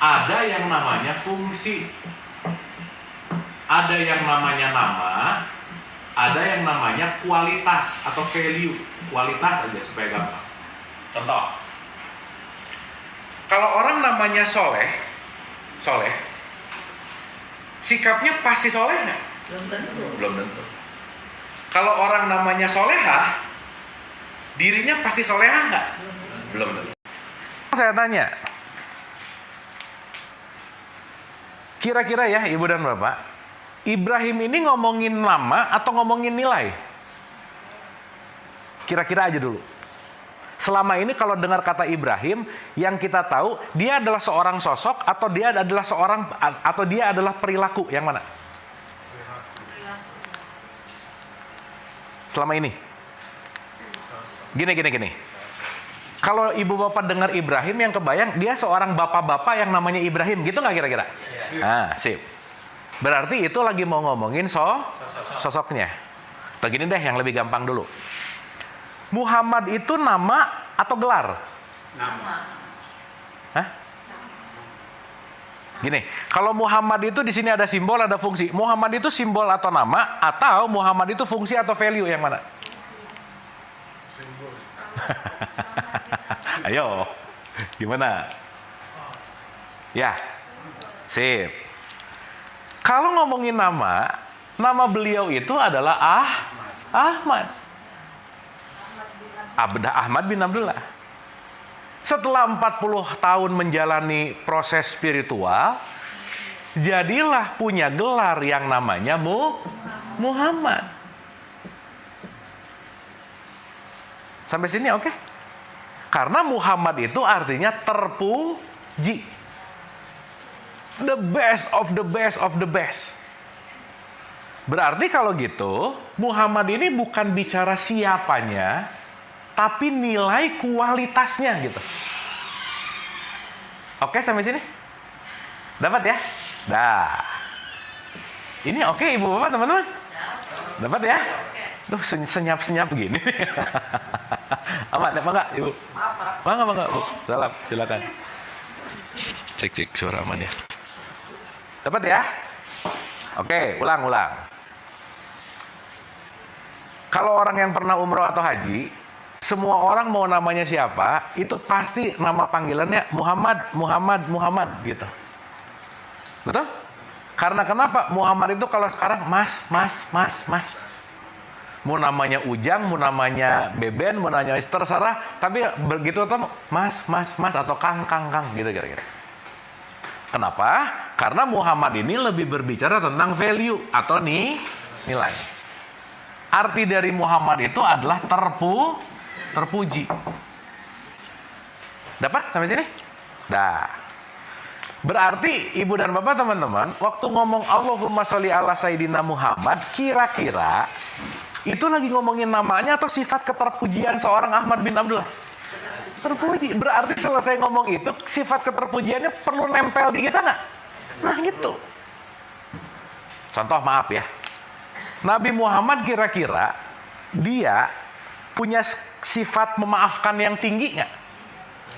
ada yang namanya fungsi. Ada yang namanya nama, ada yang namanya kualitas atau value. Kualitas aja supaya gampang. Contoh, kalau orang namanya soleh, sikapnya pasti soleh nggak? Belum tentu. Kalau orang namanya solehah, dirinya pasti solehah nggak? Belum tentu. Saya tanya, kira-kira ya Ibu dan Bapak, Ibrahim ini ngomongin nama atau ngomongin nilai? Kira-kira aja dulu. Selama ini kalau dengar kata Ibrahim, yang kita tahu dia adalah seorang sosok atau dia adalah perilaku, yang mana? Selama ini. Gini. Kalau ibu bapak dengar Ibrahim, yang kebayang dia seorang bapak-bapak yang namanya Ibrahim, gitu nggak kira-kira? Nah, sip. Berarti itu lagi mau ngomongin sosoknya. Begini deh, yang lebih gampang dulu. Muhammad itu nama atau gelar? Nama. Hah? Gini, kalau Muhammad itu di sini ada simbol, ada fungsi. Muhammad itu simbol atau nama, atau Muhammad itu fungsi atau value, yang mana? Simbol. Ayo, gimana? Ya, sip. Kalau ngomongin nama, Nama beliau itu adalah Ahmad. Ahmad bin Abdullah. Setelah 40 tahun menjalani proses spiritual, jadilah punya gelar yang namanya Muhammad. Sampai sini oke? Karena Muhammad itu artinya terpuji. The best of the best of the best. Berarti kalau gitu, Muhammad ini bukan bicara siapanya, tapi nilai kualitasnya gitu. Oke sampai sini? Dapat ya? Dah. Ini oke ibu bapak teman-teman? Dapat ya? Duh senyap-senyap begini. Aman, enggak ibu? Bangga bu. Salam, silakan. Cek suara aman ya. Dapat ya? Oke, ulang. Kalau orang yang pernah umroh atau haji, semua orang mau namanya siapa, itu pasti nama panggilannya Muhammad gitu. Betul? Karena kenapa? Muhammad itu kalau sekarang mas. Mau namanya Ujang, mau namanya Beben, mau namanya terserah, tapi begitu tuh mas atau kang gitu kira-kira. Kenapa? Karena Muhammad ini lebih berbicara tentang value atau nilai. Arti dari Muhammad itu adalah terpuji. Dapat sampai sini? Dah. Berarti ibu dan bapak teman-teman, waktu ngomong Allahumma sholli ala Sayyidina Muhammad, kira-kira itu lagi ngomongin namanya atau sifat keterpujian seorang Ahmad bin Abdullah? Terpuji. Berarti selesai ngomong itu, sifat keterpujiannya perlu nempel di kita nggak? Nah gitu. Contoh maaf ya. Nabi Muhammad kira-kira dia punya sifat memaafkan yang tinggi nggak?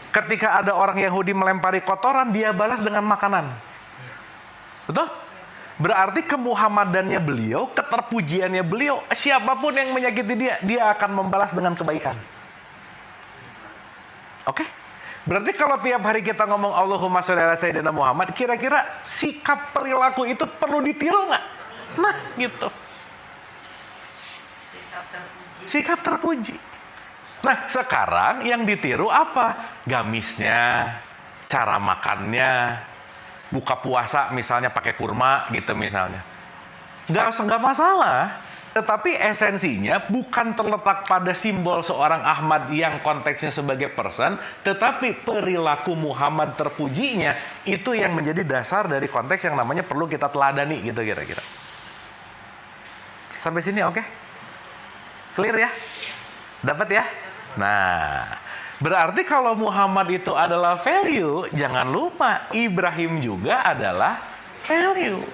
Ketika ada orang Yahudi melempari kotoran, dia balas dengan makanan. Betul? Berarti kemuhammadannya beliau, keterpujiannya beliau, siapapun yang menyakiti dia akan membalas dengan kebaikan. Oke? Berarti kalau tiap hari kita ngomong Allahumma sholli ala Sayyidina Muhammad, kira-kira sikap perilaku itu perlu ditiru nggak? Nah, gitu. Sikap terpuji. Nah, sekarang yang ditiru apa? Gamisnya, cara makannya, buka puasa misalnya pakai kurma gitu misalnya. Nggak masalah. Tetapi esensinya bukan terletak pada simbol seorang Ahmad yang konteksnya sebagai person, tetapi perilaku Muhammad terpujinya itu yang menjadi dasar dari konteks yang namanya perlu kita teladani gitu kira-kira. Sampai sini oke? Clear ya? Dapat ya? Nah, berarti kalau Muhammad itu adalah value, jangan lupa Ibrahim juga adalah value.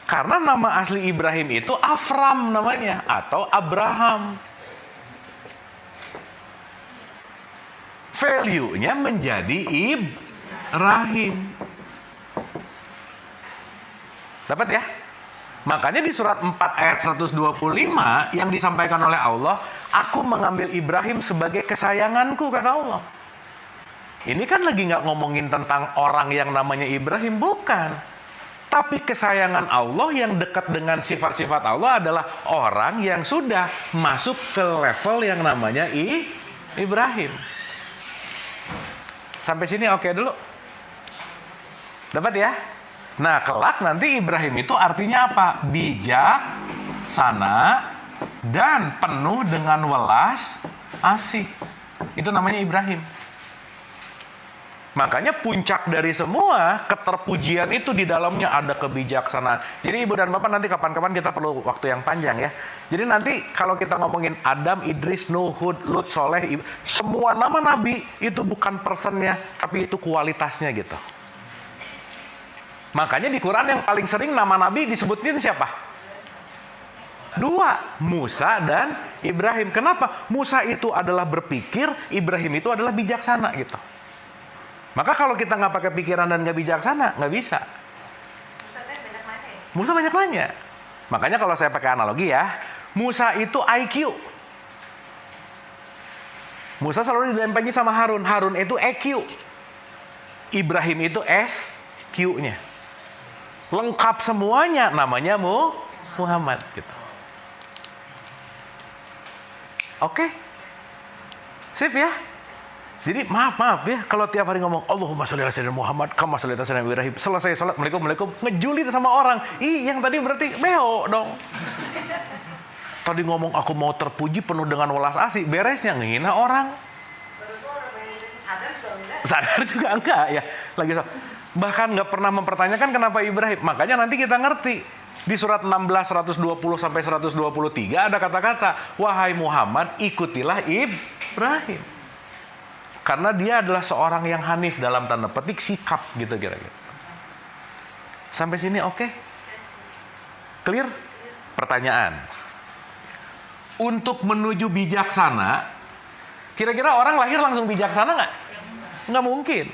Karena nama asli Ibrahim itu Afram namanya, atau Abraham. Value-nya menjadi Ibrahim. Dapat ya? Makanya di surat 4 ayat 125 yang disampaikan oleh Allah, aku mengambil Ibrahim sebagai kesayanganku, kata Allah. Ini kan lagi nggak ngomongin tentang orang yang namanya Ibrahim, bukan. Tapi kesayangan Allah yang dekat dengan sifat-sifat Allah adalah orang yang sudah masuk ke level yang namanya Ibrahim. Sampai sini oke dulu? Dapat ya? Nah, kelak nanti Ibrahim itu artinya apa? Bijaksana dan penuh dengan welas asih. Itu namanya Ibrahim. Makanya puncak dari semua keterpujian itu di dalamnya ada kebijaksanaan. Jadi ibu dan bapak nanti kapan-kapan kita perlu waktu yang panjang ya. Jadi nanti kalau kita ngomongin Adam, Idris, Nuh, Hud, Lut, Soleh, semua nama nabi itu bukan personnya, tapi itu kualitasnya gitu. Makanya di Quran yang paling sering nama nabi disebutin siapa? Dua, Musa dan Ibrahim. Kenapa? Musa itu adalah berpikir, Ibrahim itu adalah bijaksana gitu. Maka kalau kita nggak pakai pikiran dan nggak bijaksana, nggak bisa. Musa banyak nanya. Makanya kalau saya pakai analogi ya, Musa itu IQ. Musa selalu dilempengi sama Harun. Harun itu EQ. Ibrahim itu SQ-nya. Lengkap semuanya, namanya Muhammad gitu. Oke. Sip ya. Jadi maaf ya kalau tiap hari ngomong Allahumma sholli ala sayyidina Muhammad kama sholli ala sayyidina Ibrahim, selesai salat Assalamualaikum ngejulit sama orang. Yang tadi berarti beo dong. Tadi ngomong aku mau terpuji penuh dengan welas asih, beresnya ngehina orang. Sadar juga enggak ya. Bahkan nggak pernah mempertanyakan kenapa Ibrahim. Makanya nanti kita ngerti. Di surat 16 120 sampai 123 ada kata-kata, wahai Muhammad ikutilah Ibrahim. Karena dia adalah seorang yang hanif dalam tanda petik sikap gitu kira-kira. Sampai sini oke? Clear? Pertanyaan. Untuk menuju bijaksana, kira-kira orang lahir langsung bijaksana nggak? Nggak mungkin.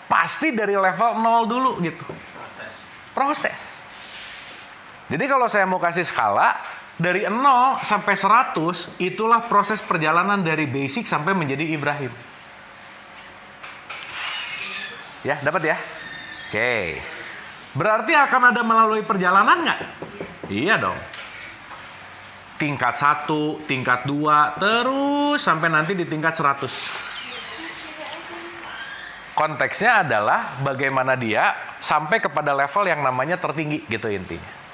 Pasti dari level 0 dulu gitu. Proses. Jadi kalau saya mau kasih skala, dari 0 sampai 100, itulah proses perjalanan dari basic sampai menjadi Ibrahim. Ya, dapat ya? Oke. Berarti akan ada melalui perjalanan nggak? Iya dong. Tingkat 1, tingkat 2, terus sampai nanti di tingkat 100. Konteksnya adalah bagaimana dia sampai kepada level yang namanya tertinggi gitu intinya.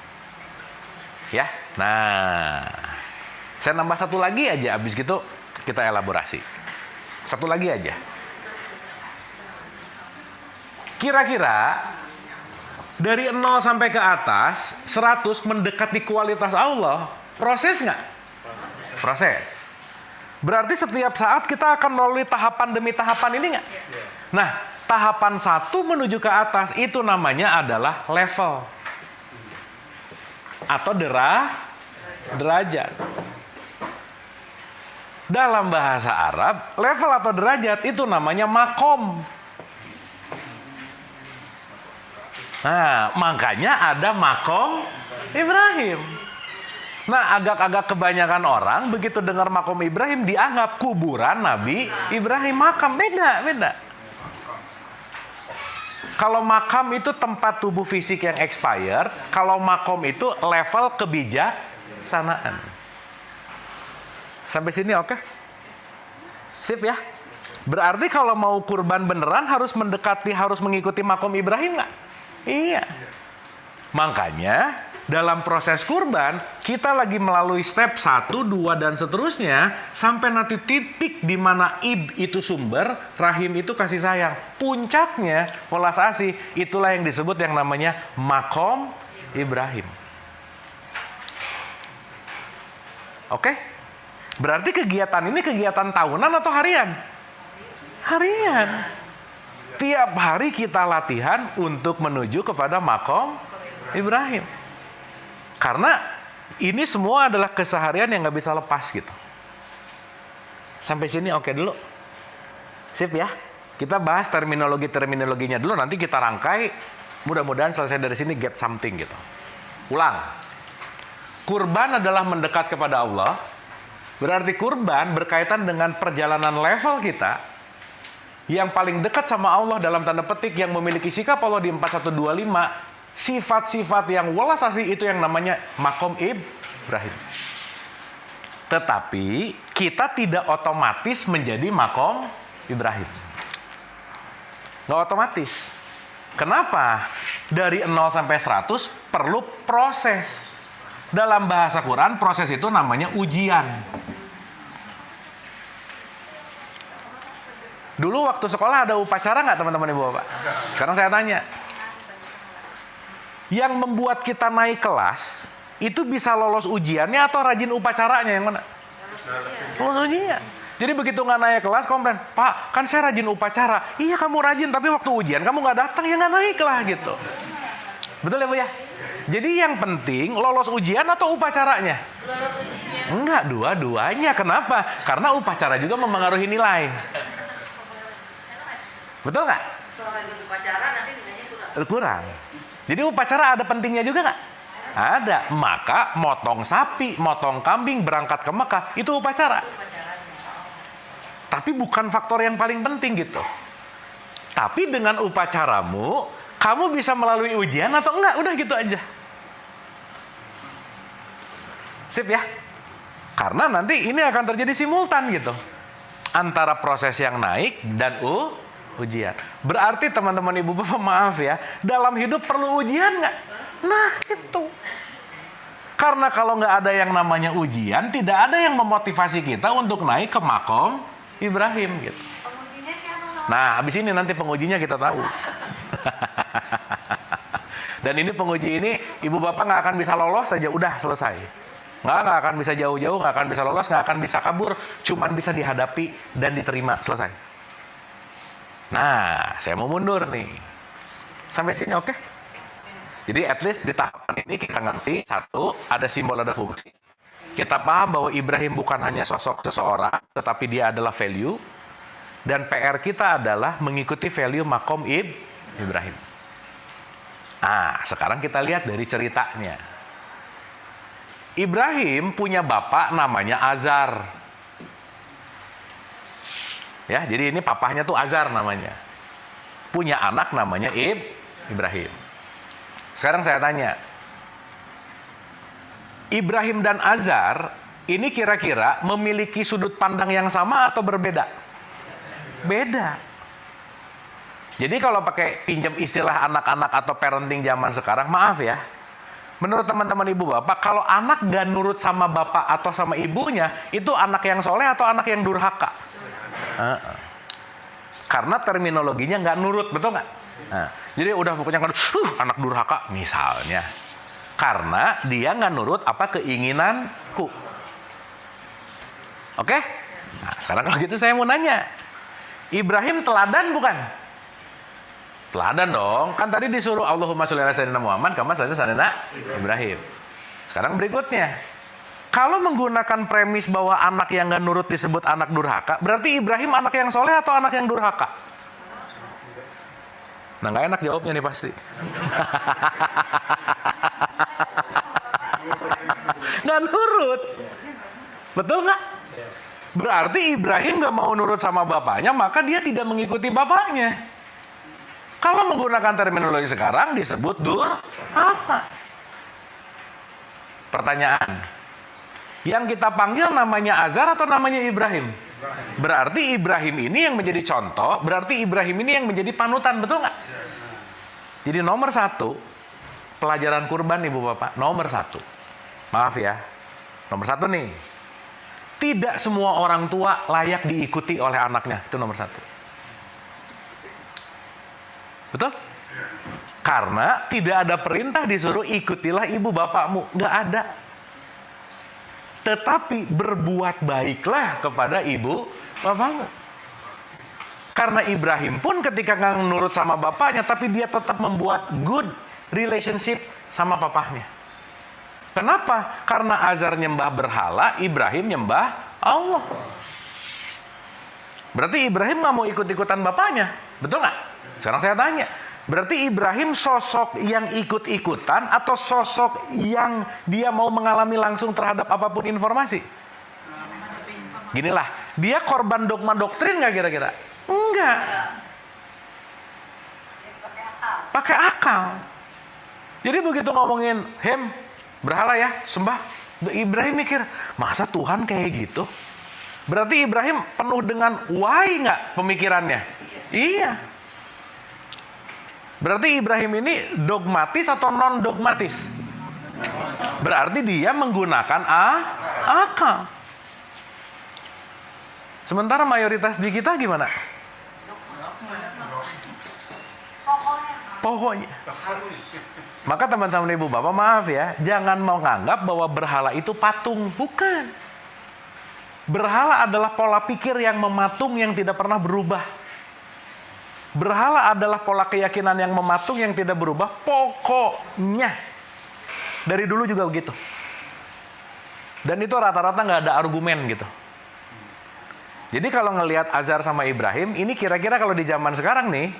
Ya, nah, saya nambah satu lagi aja, abis gitu kita elaborasi. Satu lagi aja. Kira-kira dari 0 sampai ke atas, 100 mendekati kualitas Allah, proses nggak? Proses. Berarti setiap saat kita akan melalui tahapan demi tahapan ini nggak? Nah, tahapan 1 menuju ke atas itu namanya adalah level. Atau derajat. Dalam bahasa Arab, level atau derajat itu namanya makom. Nah, makanya ada makom Ibrahim. Nah, agak-agak kebanyakan orang begitu dengar makom Ibrahim dianggap kuburan Nabi Ibrahim. Makam beda. Kalau makam itu tempat tubuh fisik yang expired, kalau makom itu level kebijaksanaan. Sampai sini oke? Sip ya? Berarti kalau mau kurban beneran harus mengikuti makom Ibrahim nggak? Iya. Makanya dalam proses kurban kita lagi melalui step 1, 2 dan seterusnya sampai nanti titik di mana ib itu sumber, rahim itu kasih sayang. Puncaknya welas asih, itulah yang disebut yang namanya makom Ibrahim. Oke? Berarti kegiatan ini kegiatan tahunan atau harian? Harian. Tiap hari kita latihan untuk menuju kepada makom Ibrahim. Karena ini semua adalah keseharian yang nggak bisa lepas gitu. Sampai sini oke dulu. Sip ya. Kita bahas terminologinya dulu. Nanti kita rangkai. Mudah-mudahan selesai dari sini get something gitu. Ulang. Kurban adalah mendekat kepada Allah. Berarti kurban berkaitan dengan perjalanan level kita. Yang paling dekat sama Allah dalam tanda petik yang memiliki sikap Allah di 4125. Sifat-sifat yang welas asih itu yang namanya makom Ibrahim. Tetapi kita tidak otomatis menjadi makom Ibrahim. Nggak otomatis. Kenapa? Dari 0 sampai 100 perlu proses. Dalam bahasa Quran proses itu namanya ujian. Dulu waktu sekolah ada upacara nggak teman-teman ibu bapak? Sekarang saya tanya. Yang membuat kita naik kelas, itu bisa lolos ujiannya atau rajin upacaranya yang mana? Lolos ujian. Jadi begitu nggak naik kelas, komplain, Pak, kan saya rajin upacara. Iya kamu rajin, tapi waktu ujian kamu nggak datang, ya nggak naik lah gitu. Betul ya Bu ya? Jadi yang penting lolos ujian atau upacaranya? Enggak, dua-duanya. Kenapa? Karena upacara juga mempengaruhi nilai. Betul nggak? Kalau lagi upacara nanti nilainya Kurang. Jadi upacara ada pentingnya juga nggak? Ada. Maka motong sapi, motong kambing, berangkat ke Mekah, itu upacara. Tapi bukan faktor yang paling penting gitu. Tapi dengan upacaramu, kamu bisa melalui ujian atau enggak? Udah gitu aja. Sip ya? Karena nanti ini akan terjadi simultan gitu. Antara proses yang naik dan ujian. Berarti teman-teman ibu bapak maaf ya, dalam hidup perlu ujian nggak? Nah itu. Karena kalau nggak ada yang namanya ujian, tidak ada yang memotivasi kita untuk naik ke makom Ibrahim gitu. Pengujinya siapa? Nah, habis ini nanti pengujinya kita tahu. Dan ini penguji ini, ibu bapak nggak akan bisa lolos saja, udah selesai. Nggak akan bisa jauh-jauh, nggak akan bisa lolos, nggak akan bisa kabur, cuman bisa dihadapi dan diterima, selesai. Nah, saya mau mundur nih. Sampai sini oke? Jadi at least di tahapan ini kita ngerti, satu, ada simbol, ada fungsi. Kita paham bahwa Ibrahim bukan hanya sosok seseorang, tetapi dia adalah value. Dan PR kita adalah mengikuti value makom Ibrahim. Nah, sekarang kita lihat dari ceritanya. Ibrahim punya bapak namanya Azar. Ya, jadi ini papahnya tuh Azar namanya. Punya anak namanya Ibrahim. Sekarang saya tanya, Ibrahim dan Azar ini kira-kira memiliki sudut pandang yang sama atau berbeda? Beda. Jadi kalau pakai pinjam istilah anak-anak atau parenting zaman sekarang, maaf ya, menurut teman-teman ibu bapak, kalau anak gak nurut sama bapak atau sama ibunya, itu anak yang soleh atau anak yang durhaka? Karena terminologinya nggak nurut, betul nggak? Nah, jadi udah pokoknya anak durhaka misalnya, karena dia nggak nurut apa keinginanku. Oke? Nah, sekarang kalau gitu saya mau nanya, Ibrahim teladan bukan? Teladan dong, kan tadi disuruh Allahumma sholli ala sayyidina Muhammad kama sholli ala sayyidina Ibrahim. Sekarang berikutnya, kalau menggunakan premis bahwa anak yang nggak nurut disebut anak durhaka, berarti Ibrahim anak yang soleh atau anak yang durhaka? Nah, nggak enak jawabnya nih pasti. Nggak nurut, betul nggak? Berarti Ibrahim nggak mau nurut sama bapaknya, maka dia tidak mengikuti bapaknya. Kalau menggunakan terminologi sekarang disebut durhaka. Pertanyaan, yang kita panggil namanya Azar atau namanya Ibrahim? Berarti Ibrahim ini yang menjadi contoh, berarti Ibrahim ini yang menjadi panutan, betul nggak? Jadi nomor satu, pelajaran kurban ibu bapak, nomor satu. Maaf ya, nomor satu nih. Tidak semua orang tua layak diikuti oleh anaknya, itu nomor satu. Betul? Karena tidak ada perintah disuruh ikutilah ibu bapakmu, nggak ada. Tetapi berbuat baiklah kepada ibu bapakmu. Karena Ibrahim pun ketika nggak nurut sama bapaknya, tapi dia tetap membuat good relationship sama papahnya. Kenapa? Karena Azar nyembah berhala, Ibrahim nyembah Allah. Berarti Ibrahim nggak mau ikut-ikutan bapaknya, betul nggak? Sekarang saya tanya, berarti Ibrahim sosok yang ikut-ikutan atau sosok yang dia mau mengalami langsung terhadap apapun informasi? Ginilah, dia korban dogma doktrin nggak kira-kira? Enggak. Pakai akal. Jadi begitu ngomongin berhala ya, sembah, Ibrahim mikir, masa Tuhan kayak gitu? Berarti Ibrahim penuh dengan why nggak pemikirannya? Iya. Berarti Ibrahim ini dogmatis atau non-dogmatis? Berarti dia menggunakan akal. Sementara mayoritas di kita gimana? Pokoknya. Maka teman-teman ibu bapak maaf ya, jangan mau nganggap bahwa berhala itu patung. Bukan. Berhala adalah pola pikir yang mematung yang tidak pernah berubah. Berhala adalah pola keyakinan yang mematung yang tidak berubah. Pokoknya. Dari dulu juga begitu. Dan itu rata-rata nggak ada argumen gitu. Jadi kalau ngelihat Azar sama Ibrahim, ini kira-kira kalau di zaman sekarang nih,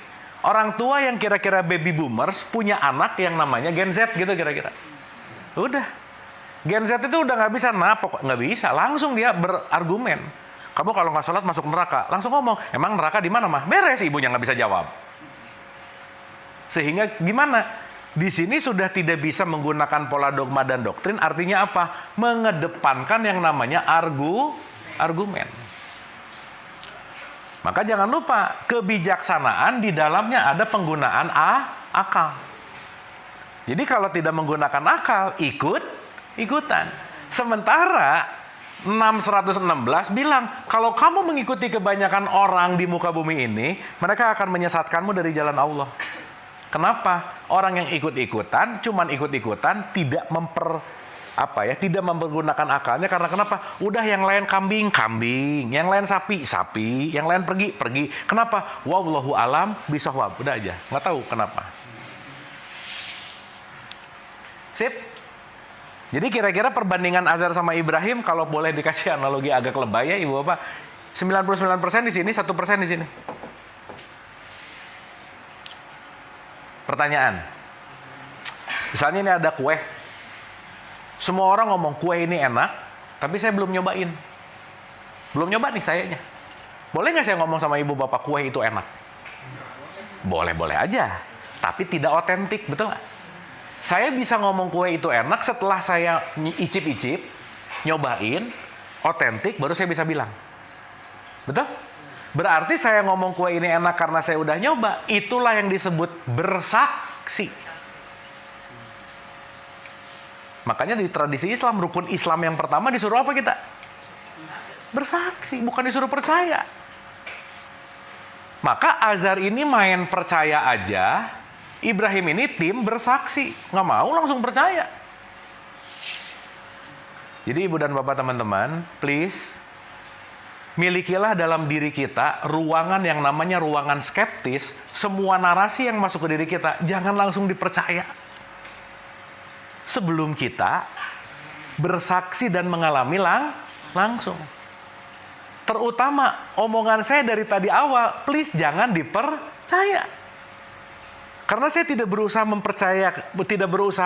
orang tua yang kira-kira baby boomers punya anak yang namanya Gen Z gitu kira-kira. Udah. Gen Z itu udah nggak bisa nggak bisa. Langsung dia berargumen. Kamu kalau nggak sholat masuk neraka. Langsung ngomong, emang neraka di mana mah? Beres, ibunya nggak bisa jawab. Sehingga gimana? Di sini sudah tidak bisa menggunakan pola dogma dan doktrin, artinya apa? Mengedepankan yang namanya argumen. Maka jangan lupa, kebijaksanaan di dalamnya ada penggunaan akal. Jadi kalau tidak menggunakan akal, ikutan. Sementara 616 bilang, kalau kamu mengikuti kebanyakan orang di muka bumi ini, mereka akan menyesatkanmu dari jalan Allah. Kenapa? Orang yang ikut-ikutan, cuman ikut-ikutan, tidak tidak mempergunakan akalnya. Karena kenapa? Udah yang lain kambing, yang lain sapi, yang lain pergi. Kenapa? Wallahu alam bisawab. Udah aja, nggak tahu kenapa. Sip. Jadi kira-kira perbandingan Azar sama Ibrahim, kalau boleh dikasih analogi agak lebay ya Ibu Bapak, 99% di sini, 1% di sini. Pertanyaan. Misalnya ini ada kue. Semua orang ngomong kue ini enak, tapi saya belum nyobain. Belum nyoba nih sayanya. Boleh nggak saya ngomong sama Ibu Bapak kue itu enak? Boleh-boleh aja, tapi tidak otentik, betul nggak? Saya bisa ngomong kue itu enak setelah saya icip-icip, nyobain, otentik, baru saya bisa bilang. Betul? Berarti saya ngomong kue ini enak karena saya udah nyoba. Itulah yang disebut bersaksi. Makanya di tradisi Islam, rukun Islam yang pertama disuruh apa kita? Bersaksi, bukan disuruh percaya. Maka Azar ini main percaya aja, Ibrahim ini tim bersaksi, nggak mau langsung percaya. Jadi ibu dan bapak teman-teman, please, milikilah dalam diri kita ruangan yang namanya ruangan skeptis. Semua narasi yang masuk ke diri kita, jangan langsung dipercaya. Sebelum kita bersaksi dan mengalami langsung. Terutama omongan saya dari tadi awal, please jangan dipercaya. Karena saya tidak berusaha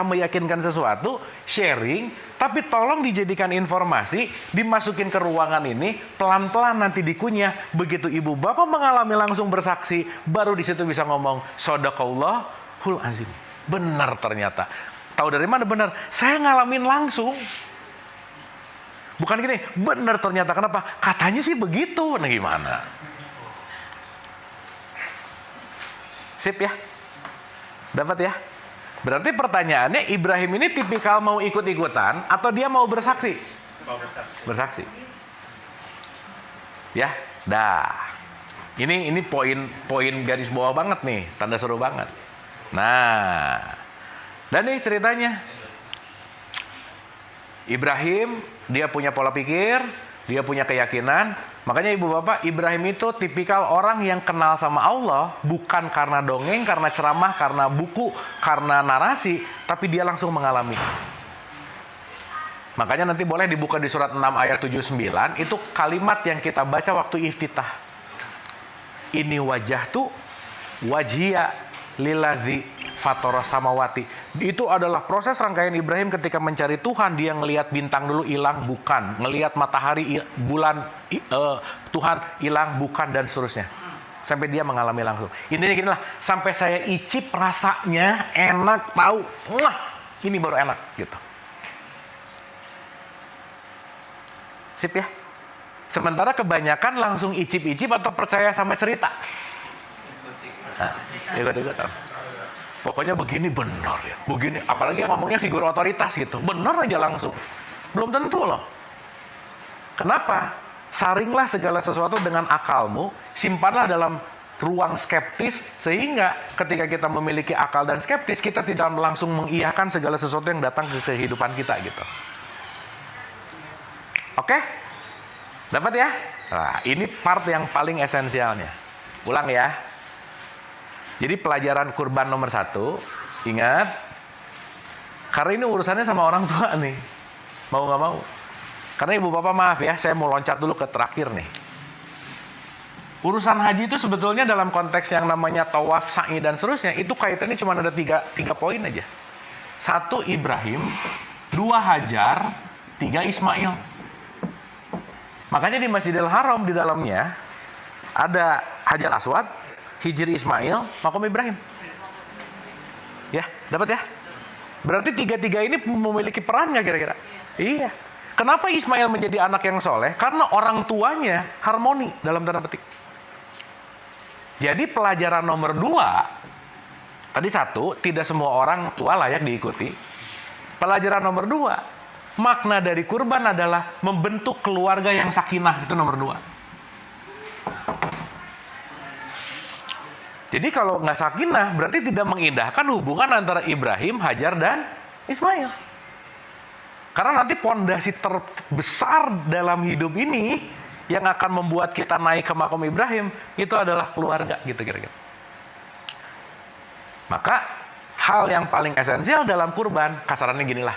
meyakinkan sesuatu, sharing, tapi tolong dijadikan informasi, dimasukin ke ruangan ini, pelan-pelan nanti dikunyah. Begitu ibu bapak mengalami langsung bersaksi, baru di situ bisa ngomong, Shadaqallahul azim. Benar ternyata. Tahu dari mana benar? Saya ngalamin langsung. Bukan gini, benar ternyata. Kenapa? Katanya sih begitu. Nah gimana? Sip ya? Dapat ya? Berarti pertanyaannya, Ibrahim ini tipikal mau ikut-ikutan atau dia mau bersaksi? Mau bersaksi. Bersaksi. Ya, dah. Ini poin garis bawah banget nih, tanda seru banget. Nah, dan ini ceritanya. Ibrahim, dia punya pola pikir, dia punya keyakinan. Makanya ibu bapak, Ibrahim itu tipikal orang yang kenal sama Allah, bukan karena dongeng, karena ceramah, karena buku, karena narasi, tapi dia langsung mengalami. Makanya nanti boleh dibuka di surat 6 ayat 79, itu kalimat yang kita baca waktu iftitah. Ini wajahtu wajhiya liladzi fatara samawati. Itu adalah proses rangkaian Ibrahim ketika mencari Tuhan. Dia ngelihat bintang dulu hilang, bukan. Ngelihat matahari, bulan, Tuhan hilang, bukan, dan seterusnya. Sampai dia mengalami langsung. Intinya gini lah, sampai saya icip rasanya, enak, tahu, wah, ini baru enak, gitu. Sip ya? Sementara kebanyakan langsung icip-icip atau percaya sama cerita. Ikut-ikutan. Pokoknya begini benar ya, begini. Apalagi yang ngomongnya figur otoritas gitu, benar aja langsung. Belum tentu loh. Kenapa? Saringlah segala sesuatu dengan akalmu, simpanlah dalam ruang skeptis, sehingga ketika kita memiliki akal dan skeptis, kita tidak langsung mengiyakan segala sesuatu yang datang ke kehidupan kita gitu. Oke? Dapat ya? Nah, ini part yang paling esensialnya. Ulang ya. Jadi pelajaran kurban nomor 1, ingat, karena ini urusannya sama orang tua nih, mau nggak mau. Karena ibu bapak maaf ya, saya mau loncat dulu ke terakhir nih. Urusan haji itu sebetulnya dalam konteks yang namanya tawaf, sa'i, dan seterusnya, itu kaitannya cuma ada tiga poin aja. 1 Ibrahim, 2 Hajar, 3 Ismail. Makanya di Masjidil Haram di dalamnya ada Hajar Aswad, Hijri Ismail, makom Ibrahim. Ya, dapat ya? Berarti tiga-tiga ini memiliki peran nggak kira-kira? Iya. Kenapa Ismail menjadi anak yang soleh? Karena orang tuanya harmoni dalam tanda petik. Jadi pelajaran nomor 2, tadi 1, tidak semua orang tua layak diikuti. Pelajaran nomor 2, makna dari kurban adalah membentuk keluarga yang sakinah, itu nomor 2. Jadi kalau nggak sakinah, berarti tidak mengindahkan hubungan antara Ibrahim, Hajar, dan Ismail. Karena nanti pondasi terbesar dalam hidup ini yang akan membuat kita naik ke makom Ibrahim itu adalah keluarga, gitu kira-kira. Maka hal yang paling esensial dalam kurban, kasarannya ginilah.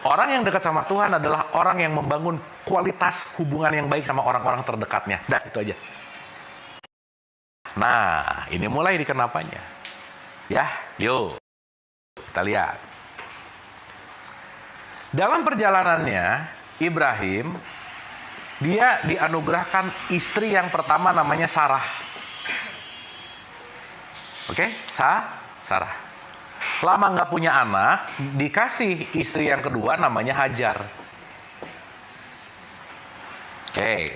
Orang yang dekat sama Tuhan adalah orang yang membangun kualitas hubungan yang baik sama orang-orang terdekatnya. Dah, itu aja. Nah, ini mulai di kenapanya. Ya, yuk. Kita lihat. Dalam perjalanannya, Ibrahim, dia dianugerahkan istri yang pertama namanya Sarah. Oke, Sarah. Lama nggak punya anak, dikasih istri yang kedua namanya Hajar. Oke,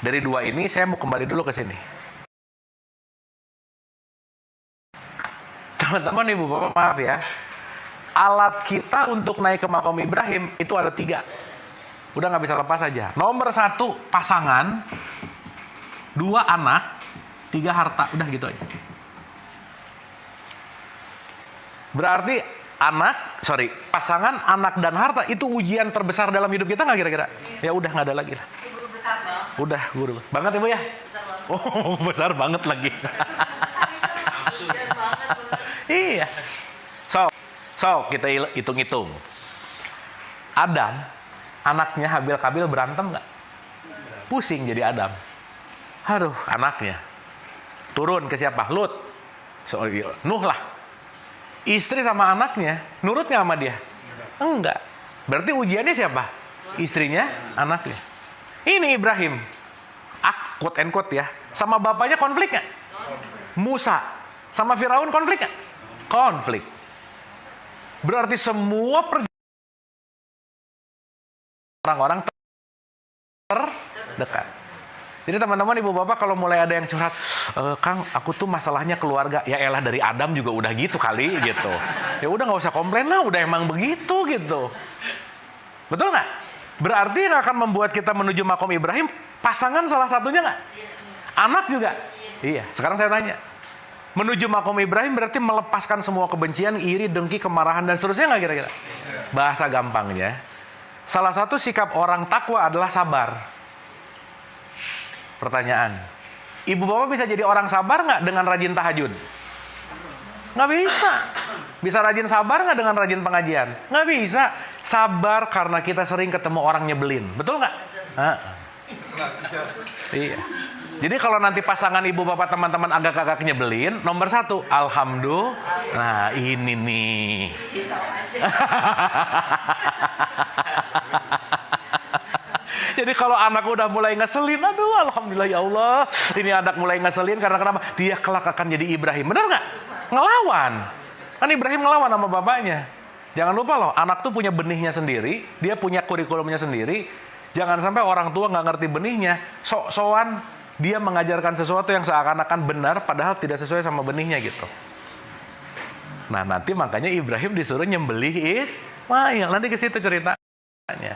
dari 2 ini saya mau kembali dulu ke sini. Teman-teman, ibu bapak, maaf ya. Alat kita untuk naik ke makom Ibrahim itu ada 3. Udah nggak bisa lepas aja. Nomor 1 pasangan, 2 anak, 3 harta. Udah gitu aja. Berarti pasangan, anak, dan harta itu ujian terbesar dalam hidup kita nggak kira-kira? Ya udah, nggak ada lagi lah. Guru besar banget. Udah, guru banget ibu ya? Besar banget. Oh, besar banget lagi. Besar banget. Iya. So, kita hitung-hitung. Adam, anaknya Habil Kabil berantem nggak? Pusing jadi Adam. Aduh, anaknya. Turun ke siapa? Lut. Nuh lah. Istri sama anaknya, nurut nggak sama dia? Enggak. Berarti ujiannya siapa? Istrinya, anaknya. Ini Ibrahim. Quote and quote ya. Sama bapaknya konflik nggak? Musa. Sama Firaun konflik nggak? Konflik. Berarti semua orang-orang terdekat. Jadi teman-teman, ibu bapak, kalau mulai ada yang curhat, Kang, aku tuh masalahnya keluarga. Ya elah, dari Adam juga udah gitu kali, gitu. Ya udah, nggak usah komplain lah, udah emang begitu, gitu. Betul nggak? Berarti yang akan membuat kita menuju makom Ibrahim, pasangan salah satunya nggak? Anak juga? Iya. Sekarang saya tanya. Menuju makom Ibrahim berarti melepaskan semua kebencian, iri, dengki, kemarahan, dan seterusnya nggak kira-kira? Bahasa gampangnya, salah satu sikap orang takwa adalah sabar. Pertanyaan, ibu bapak bisa jadi orang sabar nggak dengan rajin tahajud? Nggak bisa. Bisa rajin sabar nggak dengan rajin pengajian? Nggak bisa. Sabar karena kita sering ketemu orang nyebelin. Betul nggak? Iya. Jadi kalau nanti pasangan ibu bapak teman-teman agak-agak nyebelin, nomor 1, alhamdulillah. Nah, ini nih. Jadi kalau anak udah mulai ngeselin, aduh alhamdulillah ya Allah, ini anak mulai ngeselin karena kenapa? Dia kelak akan jadi Ibrahim. Benar nggak? Ngelawan. Kan Ibrahim ngelawan sama bapaknya. Jangan lupa loh, anak tuh punya benihnya sendiri, dia punya kurikulumnya sendiri. Jangan sampai orang tua nggak ngerti benihnya, sok-sokan dia mengajarkan sesuatu yang seakan-akan benar, padahal tidak sesuai sama benihnya gitu. Nah, nanti makanya Ibrahim disuruh nyembelih Ismail. Nanti ke situ ceritanya.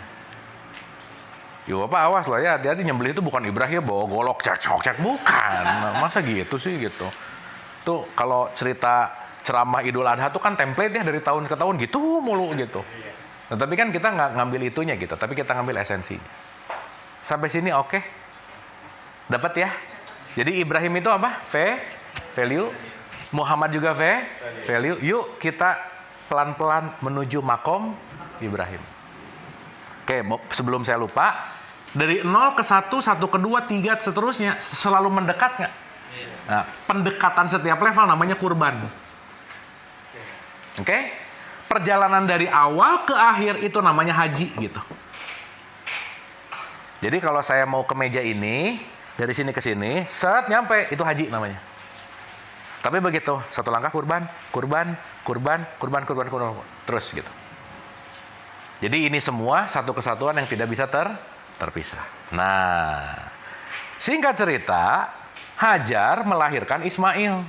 Ya Bapak awas lah ya, hati-hati, nyembelih itu bukan Ibrahim bawa golok cek bukan. Masa gitu sih gitu. Tuh kalau cerita ceramah Idul Adha tuh kan template ya dari tahun ke tahun gitu mulu gitu. Nah, tapi kan kita nggak ngambil itunya gitu, tapi kita ngambil esensinya. Sampai sini oke? Dapat ya? Jadi Ibrahim itu apa? Value. Muhammad juga value. Yuk kita pelan-pelan menuju makom Ibrahim. Oke, sebelum saya lupa, dari 0 ke 1, 1 ke 2, 3, seterusnya selalu mendekat nggak? Nah, pendekatan setiap level namanya kurban. Oke? Perjalanan dari awal ke akhir itu namanya haji gitu. Jadi kalau saya mau ke meja ini, dari sini ke sini, set nyampe, itu haji namanya. Tapi begitu, satu langkah kurban, terus gitu. Jadi ini semua satu kesatuan yang tidak bisa terpisah. Nah, singkat cerita, Hajar melahirkan Ismail.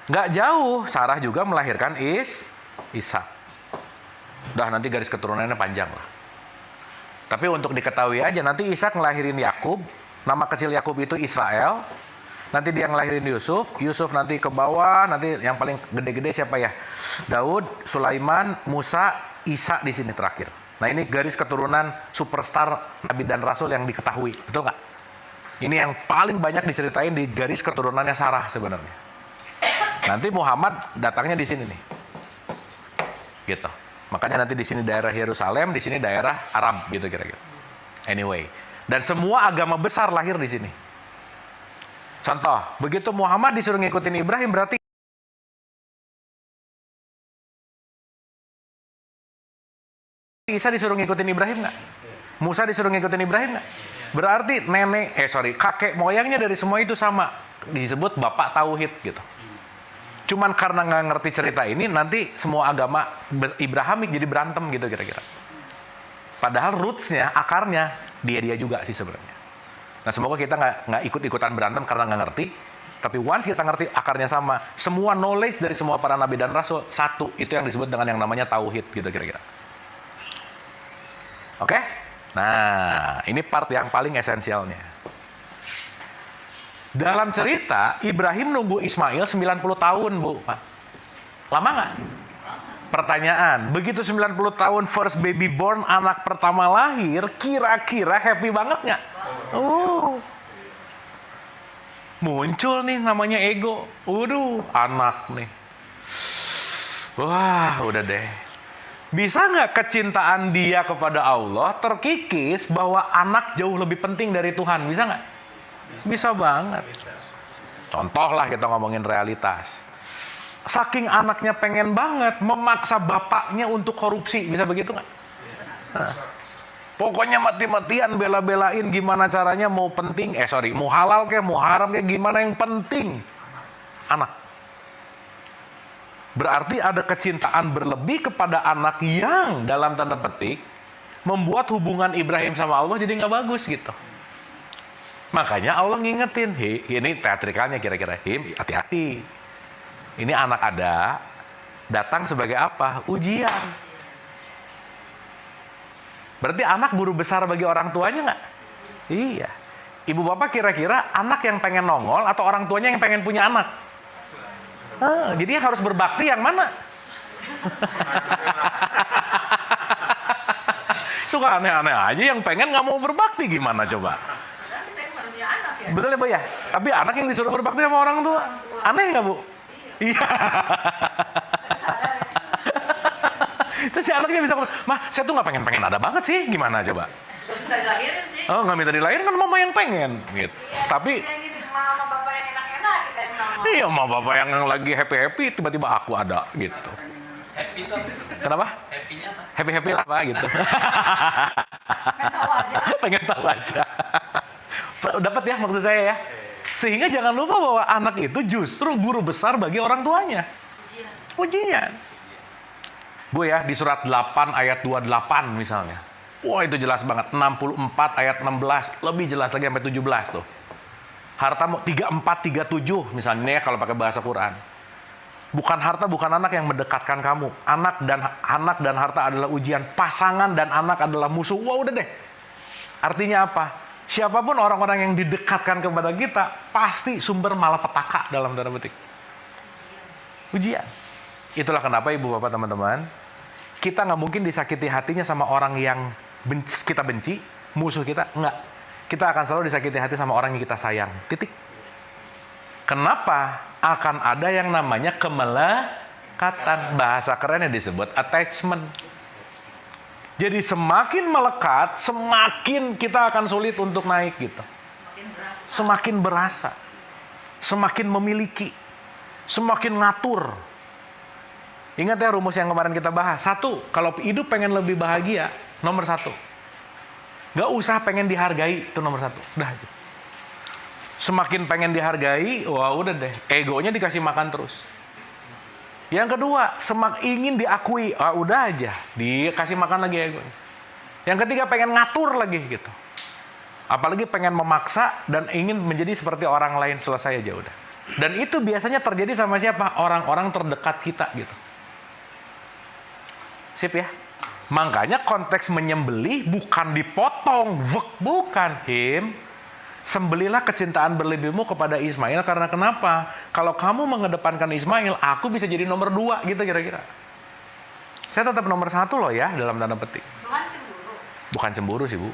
Nggak jauh, Sarah juga melahirkan Ishak. Udah nanti garis keturunannya panjang lah. Tapi untuk diketahui aja, nanti Ishak ngelahirin Yakub. Nama kecil Yakub itu Israel. Nanti dia ngelahirin Yusuf. Yusuf nanti ke bawah. Nanti yang paling gede-gede siapa ya? Daud, Sulaiman, Musa, Isa di sini terakhir. Nah ini garis keturunan superstar Nabi dan Rasul yang diketahui. Betul nggak? Ini yang paling banyak diceritain di garis keturunannya Sarah sebenarnya. Nanti Muhammad datangnya di sini nih. Gitu. Makanya nanti di sini daerah Yerusalem, di sini daerah Arab gitu kira-kira. Anyway, dan semua agama besar lahir di sini. Contoh, begitu Muhammad disuruh ngikutin Ibrahim, berarti Isa disuruh ngikutin Ibrahim nggak? Musa disuruh ngikutin Ibrahim nggak? Berarti kakek moyangnya dari semua itu sama. Disebut bapak tauhid gitu. Cuman karena nggak ngerti cerita ini, nanti semua agama Ibrahimik jadi berantem gitu kira-kira. Padahal rootsnya, akarnya, dia juga sih sebenarnya. Nah semoga kita nggak ikut-ikutan berantem karena nggak ngerti. Tapi once kita ngerti akarnya sama, semua knowledge dari semua para nabi dan rasul, satu. Itu yang disebut dengan yang namanya tauhid gitu kira-kira. Oke? Nah, ini part yang paling esensialnya. Dalam cerita, Ibrahim nunggu Ismail 90 tahun, Bu. Lama nggak? Pertanyaan, begitu 90 tahun first baby born, anak pertama lahir, kira-kira happy banget nggak? Muncul nih namanya ego. Anak nih. Wah, udah deh. Bisa nggak kecintaan dia kepada Allah terkikis bahwa anak jauh lebih penting dari Tuhan? Bisa nggak? Bisa banget. Contoh lah kita ngomongin realitas. Saking anaknya pengen banget memaksa bapaknya untuk korupsi. Bisa begitu nggak? Nah, pokoknya mati-matian bela-belain gimana caranya mau mau halal kayak mau haram kayak gimana yang penting anak. Berarti ada kecintaan berlebih kepada anak yang dalam tanda petik membuat hubungan Ibrahim sama Allah jadi nggak bagus gitu. Makanya Allah ngingetin, ini teatrikalnya kira-kira, hati-hati. Ini anak ada, datang sebagai apa? Ujian. Berarti anak guru besar bagi orang tuanya nggak? Iya. Ibu bapak kira-kira anak yang pengen nongol atau orang tuanya yang pengen punya anak? Jadi yang harus berbakti yang mana? Suka aneh-aneh aja, yang pengen nggak mau berbakti gimana coba? Betul ya, Bu ya? Tapi anak yang disuruh berbakti sama orang tua, aneh nggak, Bu? Iya. Terus si anaknya bisa, "Mah, saya tuh nggak pengen ada banget sih, gimana coba?" Nggak dilahirin sih. Oh, nggak minta dilahirin kan mama yang pengen, gitu. Iya, Tapi, mama bapak yang enak-enak kita yang mau. iya, mama bapak yang lagi happy-happy, tiba-tiba aku ada, gitu. Happy tuh. Kenapa? Happy-nya apa? Happy-happy lah, Pak, gitu. Pengen tahu aja. Dapat ya maksud saya ya. Sehingga jangan lupa bahwa anak itu justru guru besar bagi orang tuanya. Ujian. Bu ya, di surat 8 ayat 28 misalnya. Wah, itu jelas banget. 64 ayat 16, lebih jelas lagi sampai 17 tuh. Hartamu 34 37 misalnya ya kalau pakai bahasa Quran. Bukan harta, bukan anak yang mendekatkan kamu. Anak dan harta adalah ujian. Pasangan dan anak adalah musuh. Wah, udah deh. Artinya apa? Siapapun orang-orang yang didekatkan kepada kita, pasti sumber malapetaka dalam tanda petik. Ujian. Itulah kenapa ibu bapak teman-teman, kita nggak mungkin disakiti hatinya sama orang yang kita benci, musuh kita, enggak. Kita akan selalu disakiti hati sama orang yang kita sayang. Titik. Kenapa? Akan ada yang namanya kemelekatan. Bahasa kerennya disebut attachment. Jadi semakin melekat, semakin kita akan sulit untuk naik gitu. Semakin berasa. Semakin memiliki. Semakin ngatur. Ingat ya rumus yang kemarin kita bahas. 1, kalau hidup pengen lebih bahagia, nomor 1. Gak usah pengen dihargai, itu nomor 1. Udah. Semakin pengen dihargai, wah udah deh, egonya dikasih makan terus. Yang kedua, ingin diakui, udah aja, dikasih makan lagi egonya. Yang ketiga, pengen ngatur lagi gitu. Apalagi pengen memaksa dan ingin menjadi seperti orang lain, selesai aja udah. Dan itu biasanya terjadi sama siapa? Orang-orang terdekat kita gitu. Sip ya? Makanya konteks menyembelih bukan dipotong, bukan. Sembelilah kecintaan berlebihmu kepada Ismail karena kenapa? Kalau kamu mengedepankan Ismail, aku bisa jadi nomor 2 gitu kira-kira. Saya tetap nomor 1 loh ya, dalam tanda petik. Tuhan cemburu. Bukan cemburu sih, Bu.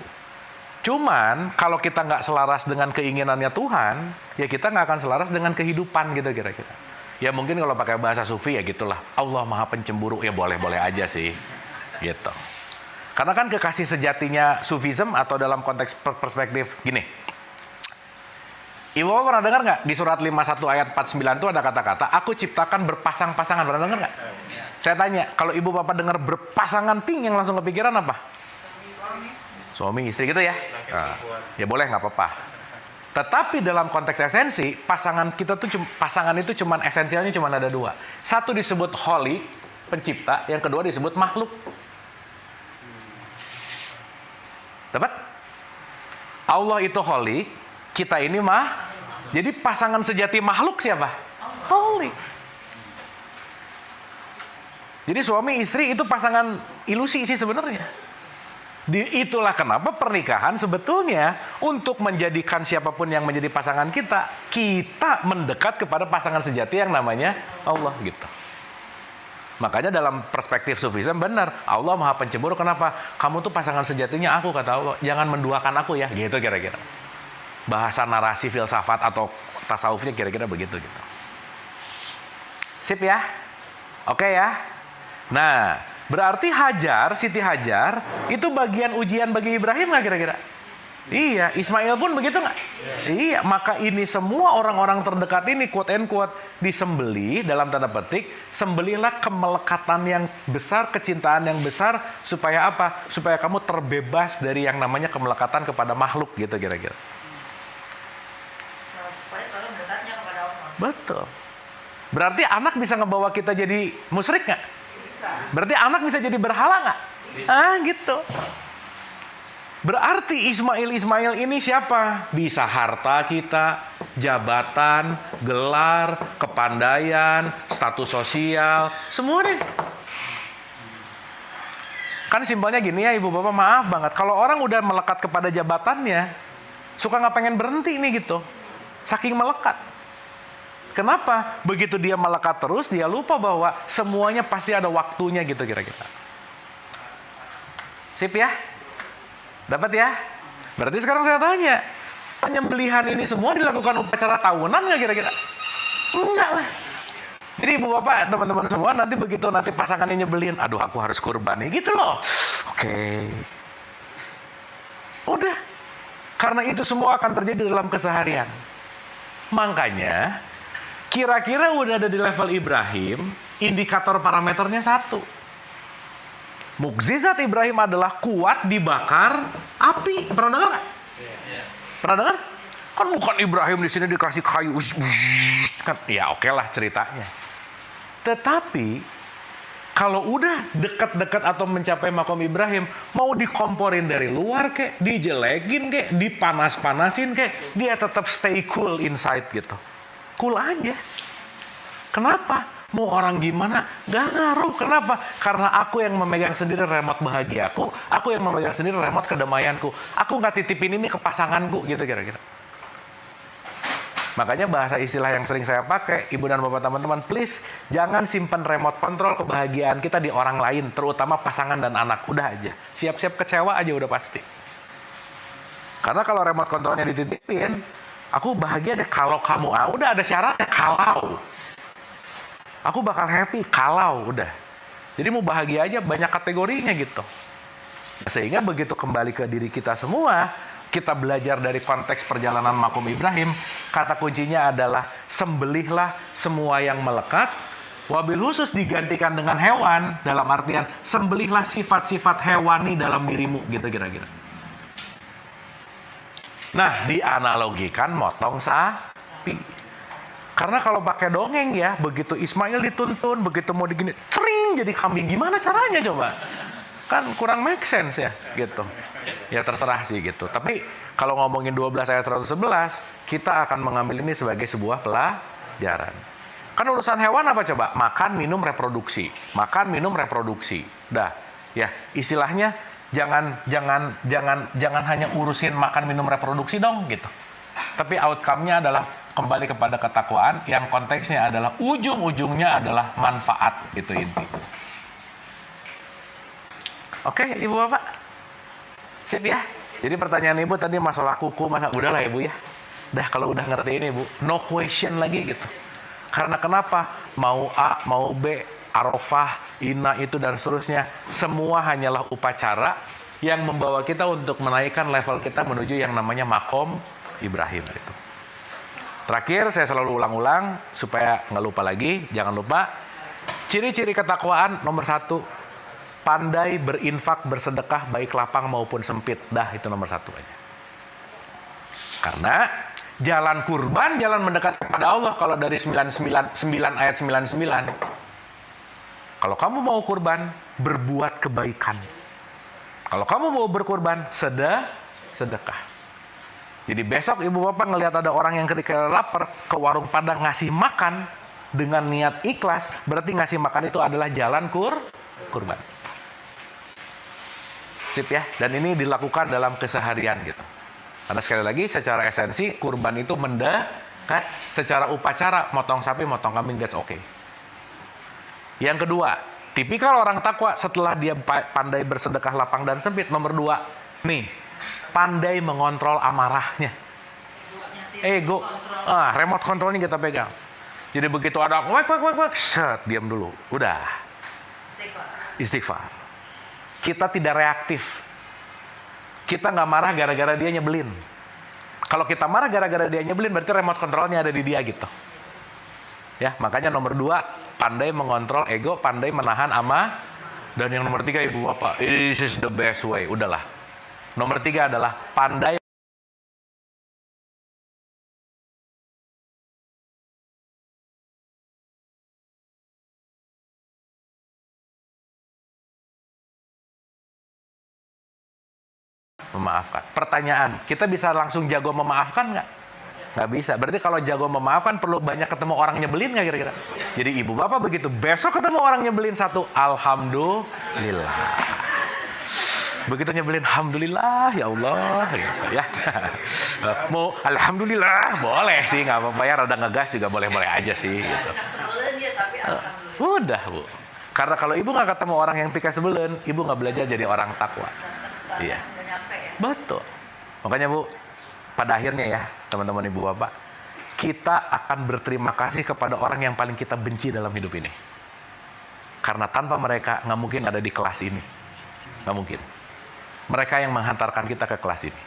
Cuman, kalau kita nggak selaras dengan keinginannya Tuhan, ya kita nggak akan selaras dengan kehidupan gitu kira-kira. Ya mungkin kalau pakai bahasa sufi ya gitulah. Allah Maha Pencemburu, ya boleh-boleh aja sih. Gitu. Karena kan kekasih sejatinya sufism atau dalam konteks perspektif gini. Ibu Bapak pernah dengar nggak di surat 51 ayat 49 itu ada kata-kata, aku ciptakan berpasang-pasangan. Pernah dengar nggak? Saya tanya, kalau Ibu Bapak dengar berpasangan ting yang langsung kepikiran apa? Suami istri gitu ya? Nah, ya boleh, nggak apa-apa. Tetapi dalam konteks esensi, pasangan itu cuman esensialnya cuma ada 2. Satu disebut holy, pencipta, yang kedua disebut makhluk. Dapat? Allah itu holy, kita ini jadi pasangan sejati makhluk siapa? Holy. Jadi suami istri itu pasangan ilusi sih sebenarnya. Itulah kenapa pernikahan sebetulnya untuk menjadikan siapapun yang menjadi pasangan kita mendekat kepada pasangan sejati yang namanya Allah gitu. Makanya dalam perspektif sufisme benar, Allah Maha Pencemburu. Kenapa? Kamu tuh pasangan sejatinya aku, kata Allah. Jangan menduakan aku ya, gitu kira-kira. Bahasa narasi filsafat atau tasawufnya kira-kira begitu gitu. Sip ya? Oke ya? Nah, berarti Siti Hajar itu bagian ujian bagi Ibrahim nggak kira-kira? Iya, Ismail pun begitu nggak? Iya, maka ini semua orang-orang terdekat ini quote and quote disembelih dalam tanda petik, sembelihlah kemelekatan yang besar, kecintaan yang besar supaya apa? Supaya kamu terbebas dari yang namanya kemelekatan kepada makhluk gitu kira-kira. Supaya selalu mendekatnya kepada Allah. Betul. Berarti anak bisa ngebawa kita jadi musyrik nggak? Bisa. Berarti anak bisa jadi berhala nggak? Gitu. Berarti Ismail ini siapa? Bisa harta kita, jabatan, gelar, kepandaian, status sosial, semua deh. Kan simpelnya gini ya Ibu Bapak, maaf banget. Kalau orang udah melekat kepada jabatannya, suka nggak pengen berhenti nih gitu. Saking melekat. Kenapa? Begitu dia melekat terus, dia lupa bahwa semuanya pasti ada waktunya gitu kira-kira. Sip ya? Dapat ya? Berarti sekarang saya tanya, penyembelihan ini semua dilakukan upacara tahunan nggak kira-kira? Enggak lah. Jadi Ibu Bapak, teman-teman semua nanti begitu pasangannya nyebelin, aduh aku harus kurban nih gitu loh. Oke. Udah. Karena itu semua akan terjadi dalam keseharian. Makanya, kira-kira udah ada di level Ibrahim, indikator parameternya 1. Mukjizat Ibrahim adalah kuat dibakar api. Pernah dengar nggak? Pernah dengar? Kan bukan Ibrahim di sini dikasih kayu. Kan, ya oke lah ceritanya. Tetapi kalau udah dekat-dekat atau mencapai makom Ibrahim, mau dikomporin dari luar kek, dijelekin kek, dipanas-panasin kek, dia tetap stay cool inside gitu. Cool aja. Kenapa? Mau orang gimana? Gak ngaruh. Kenapa? Karena aku yang memegang sendiri remote bahagiaku. Aku yang memegang sendiri remote kedamaianku. Aku gak titipin ini ke pasanganku. Gitu kira-kira. Makanya bahasa istilah yang sering saya pakai, Ibu dan Bapak teman-teman, please jangan simpan remote control kebahagiaan kita di orang lain. Terutama pasangan dan anak. Udah aja. Siap-siap kecewa aja udah pasti. Karena kalau remote controlnya dititipin, aku bahagia deh kalau kamu. Udah ada syaratnya kalau. Aku bakal happy kalau udah. Jadi mau bahagia aja banyak kategorinya gitu. Sehingga begitu kembali ke diri kita semua, kita belajar dari konteks perjalanan makom Ibrahim, kata kuncinya adalah sembelihlah semua yang melekat, wabil khusus digantikan dengan hewan, dalam artian sembelihlah sifat-sifat hewani dalam dirimu gitu kira-kira. Nah, dianalogikan motong sapi. Karena kalau pakai dongeng ya, begitu Ismail dituntun, begitu mau digini, cering jadi kambing. Gimana caranya coba? Kan kurang make sense ya, gitu. Ya terserah sih gitu. Tapi kalau ngomongin 12 ayat 111, kita akan mengambil ini sebagai sebuah pelajaran. Kan urusan hewan apa coba? Makan, minum, reproduksi. Makan, minum, reproduksi. Dah, ya istilahnya jangan hanya urusin makan, minum, reproduksi dong gitu. Tapi outcome-nya adalah kembali kepada ketakwaan yang konteksnya adalah ujung-ujungnya adalah manfaat, itu inti. Oke, Ibu Bapak. Sip ya. Jadi pertanyaan Ibu tadi masalah kuku, udahlah Ibu ya. Dah kalau udah ngerti ini Ibu, no question lagi gitu. Karena kenapa? Mau A, mau B, Arafah, Ina itu dan seterusnya, semua hanyalah upacara yang membawa kita untuk menaikkan level kita menuju yang namanya makom Ibrahim gitu. Terakhir saya selalu ulang-ulang supaya nggak lupa lagi, jangan lupa ciri-ciri ketakwaan nomor 1. Pandai berinfak, bersedekah, baik lapang maupun sempit. Dah, itu nomor 1 aja. Karena jalan kurban, jalan mendekat kepada Allah. Kalau dari 9 ayat 99. Kalau kamu mau kurban, berbuat kebaikan. Kalau kamu mau berkurban, sedekah. Jadi besok Ibu Bapak ngelihat ada orang yang ketika lapar ke warung Padang ngasih makan dengan niat ikhlas, berarti ngasih makan itu adalah jalan kurban. Sip ya, dan ini dilakukan dalam keseharian gitu. Karena sekali lagi secara esensi kurban itu mendekat, secara upacara motong sapi, motong kambing, that's okay. Yang kedua, tipikal orang takwa setelah dia pandai bersedekah lapang dan sempit, nomor 2, nih, pandai mengontrol amarahnya. Ego, remote controlnya kita pegang. Jadi begitu ada wek, set, diam dulu, udah. Istighfar. Kita tidak reaktif. Kita nggak marah gara-gara dia nyebelin. Kalau kita marah gara-gara dia nyebelin, berarti remote controlnya ada di dia gitu. Ya, makanya nomor 2, pandai mengontrol ego, pandai menahan amarah. Dan yang nomor 3 Ibu Bapak, this is the best way. Udahlah. Nomor 3 adalah pandai memaafkan. Pertanyaan, kita bisa langsung jago memaafkan nggak? Nggak bisa. Berarti kalau jago memaafkan perlu banyak ketemu orang nyebelin nggak kira-kira? Jadi Ibu Bapak begitu besok ketemu orang nyebelin satu, alhamdulillah. Begitu nyebelin, alhamdulillah ya Allah gitu ya. Mau alhamdulillah boleh sih, nggak apa-apa ya, rada ngegas juga boleh-boleh aja sih gitu. Udah Bu. Karena kalau Ibu nggak ketemu orang yang pika sebelen, Ibu nggak belajar jadi orang takwa. Iya. Betul. Makanya Bu, pada akhirnya ya teman-teman Ibu Bapak, kita akan berterima kasih kepada orang yang paling kita benci dalam hidup ini. Karena tanpa mereka nggak mungkin ada di kelas ini. Nggak mungkin. Mereka yang menghantarkan kita ke kelas ini.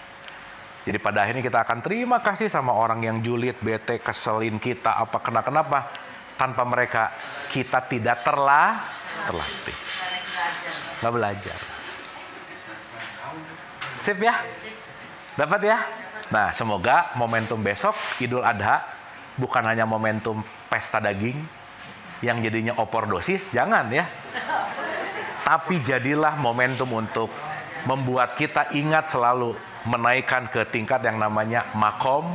Jadi pada akhirnya kita akan terima kasih sama orang yang julid, bete, keselin kita, apa kenapa. Tanpa mereka kita tidak terlatih. Nggak belajar. Sip ya? Dapat ya? Nah, semoga momentum besok Idul Adha bukan hanya momentum pesta daging yang jadinya overdosis, jangan ya. Tapi jadilah momentum untuk membuat kita ingat selalu menaikkan ke tingkat yang namanya makom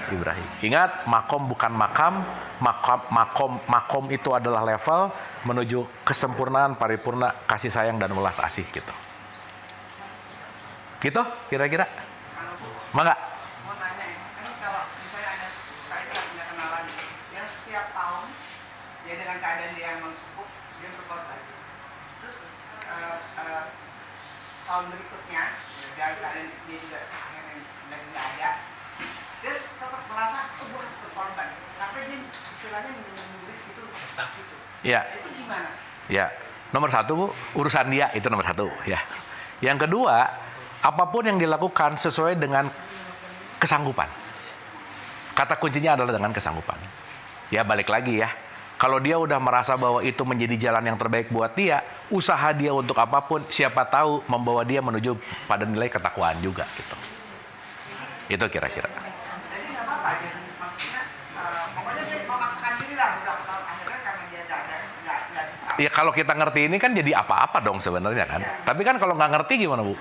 Ibrahim. Ingat, makom bukan makam, makom itu adalah level menuju kesempurnaan, paripurna, kasih sayang dan welas asih gitu. Gitu kira-kira? Mangga? Mau nanya ya, kan kalau misalnya ada saya tidak punya kenalan yang setiap tahun dia dengan keadaan dia yang cukup dia berkorban. Terus tahun berikutnya dalam keadaan dia juga yang lagi nggak ada, dia tetap merasa gue harus berkorban sampai dia istilahnya menunggu gitu gitu. Ya. Itu gimana? Ya, nomor 1 Bu, urusan dia itu nomor 1 ya. Yang kedua, apapun yang dilakukan sesuai dengan kesanggupan. Kata kuncinya adalah dengan kesanggupan. Ya balik lagi ya. Kalau dia udah merasa bahwa itu menjadi jalan yang terbaik buat dia, usaha dia untuk apapun siapa tahu membawa dia menuju pada nilai ketakwaan juga gitu. Itu kira-kira. Jadi nggak apa-apa dia maksudnya pokoknya dia memaksakan diri lah beberapa tahun akhirnya karena dia nggak bisa. Ya kalau kita ngerti ini kan jadi apa-apa dong sebenarnya kan. Tapi kan kalau nggak ngerti gimana, Bu?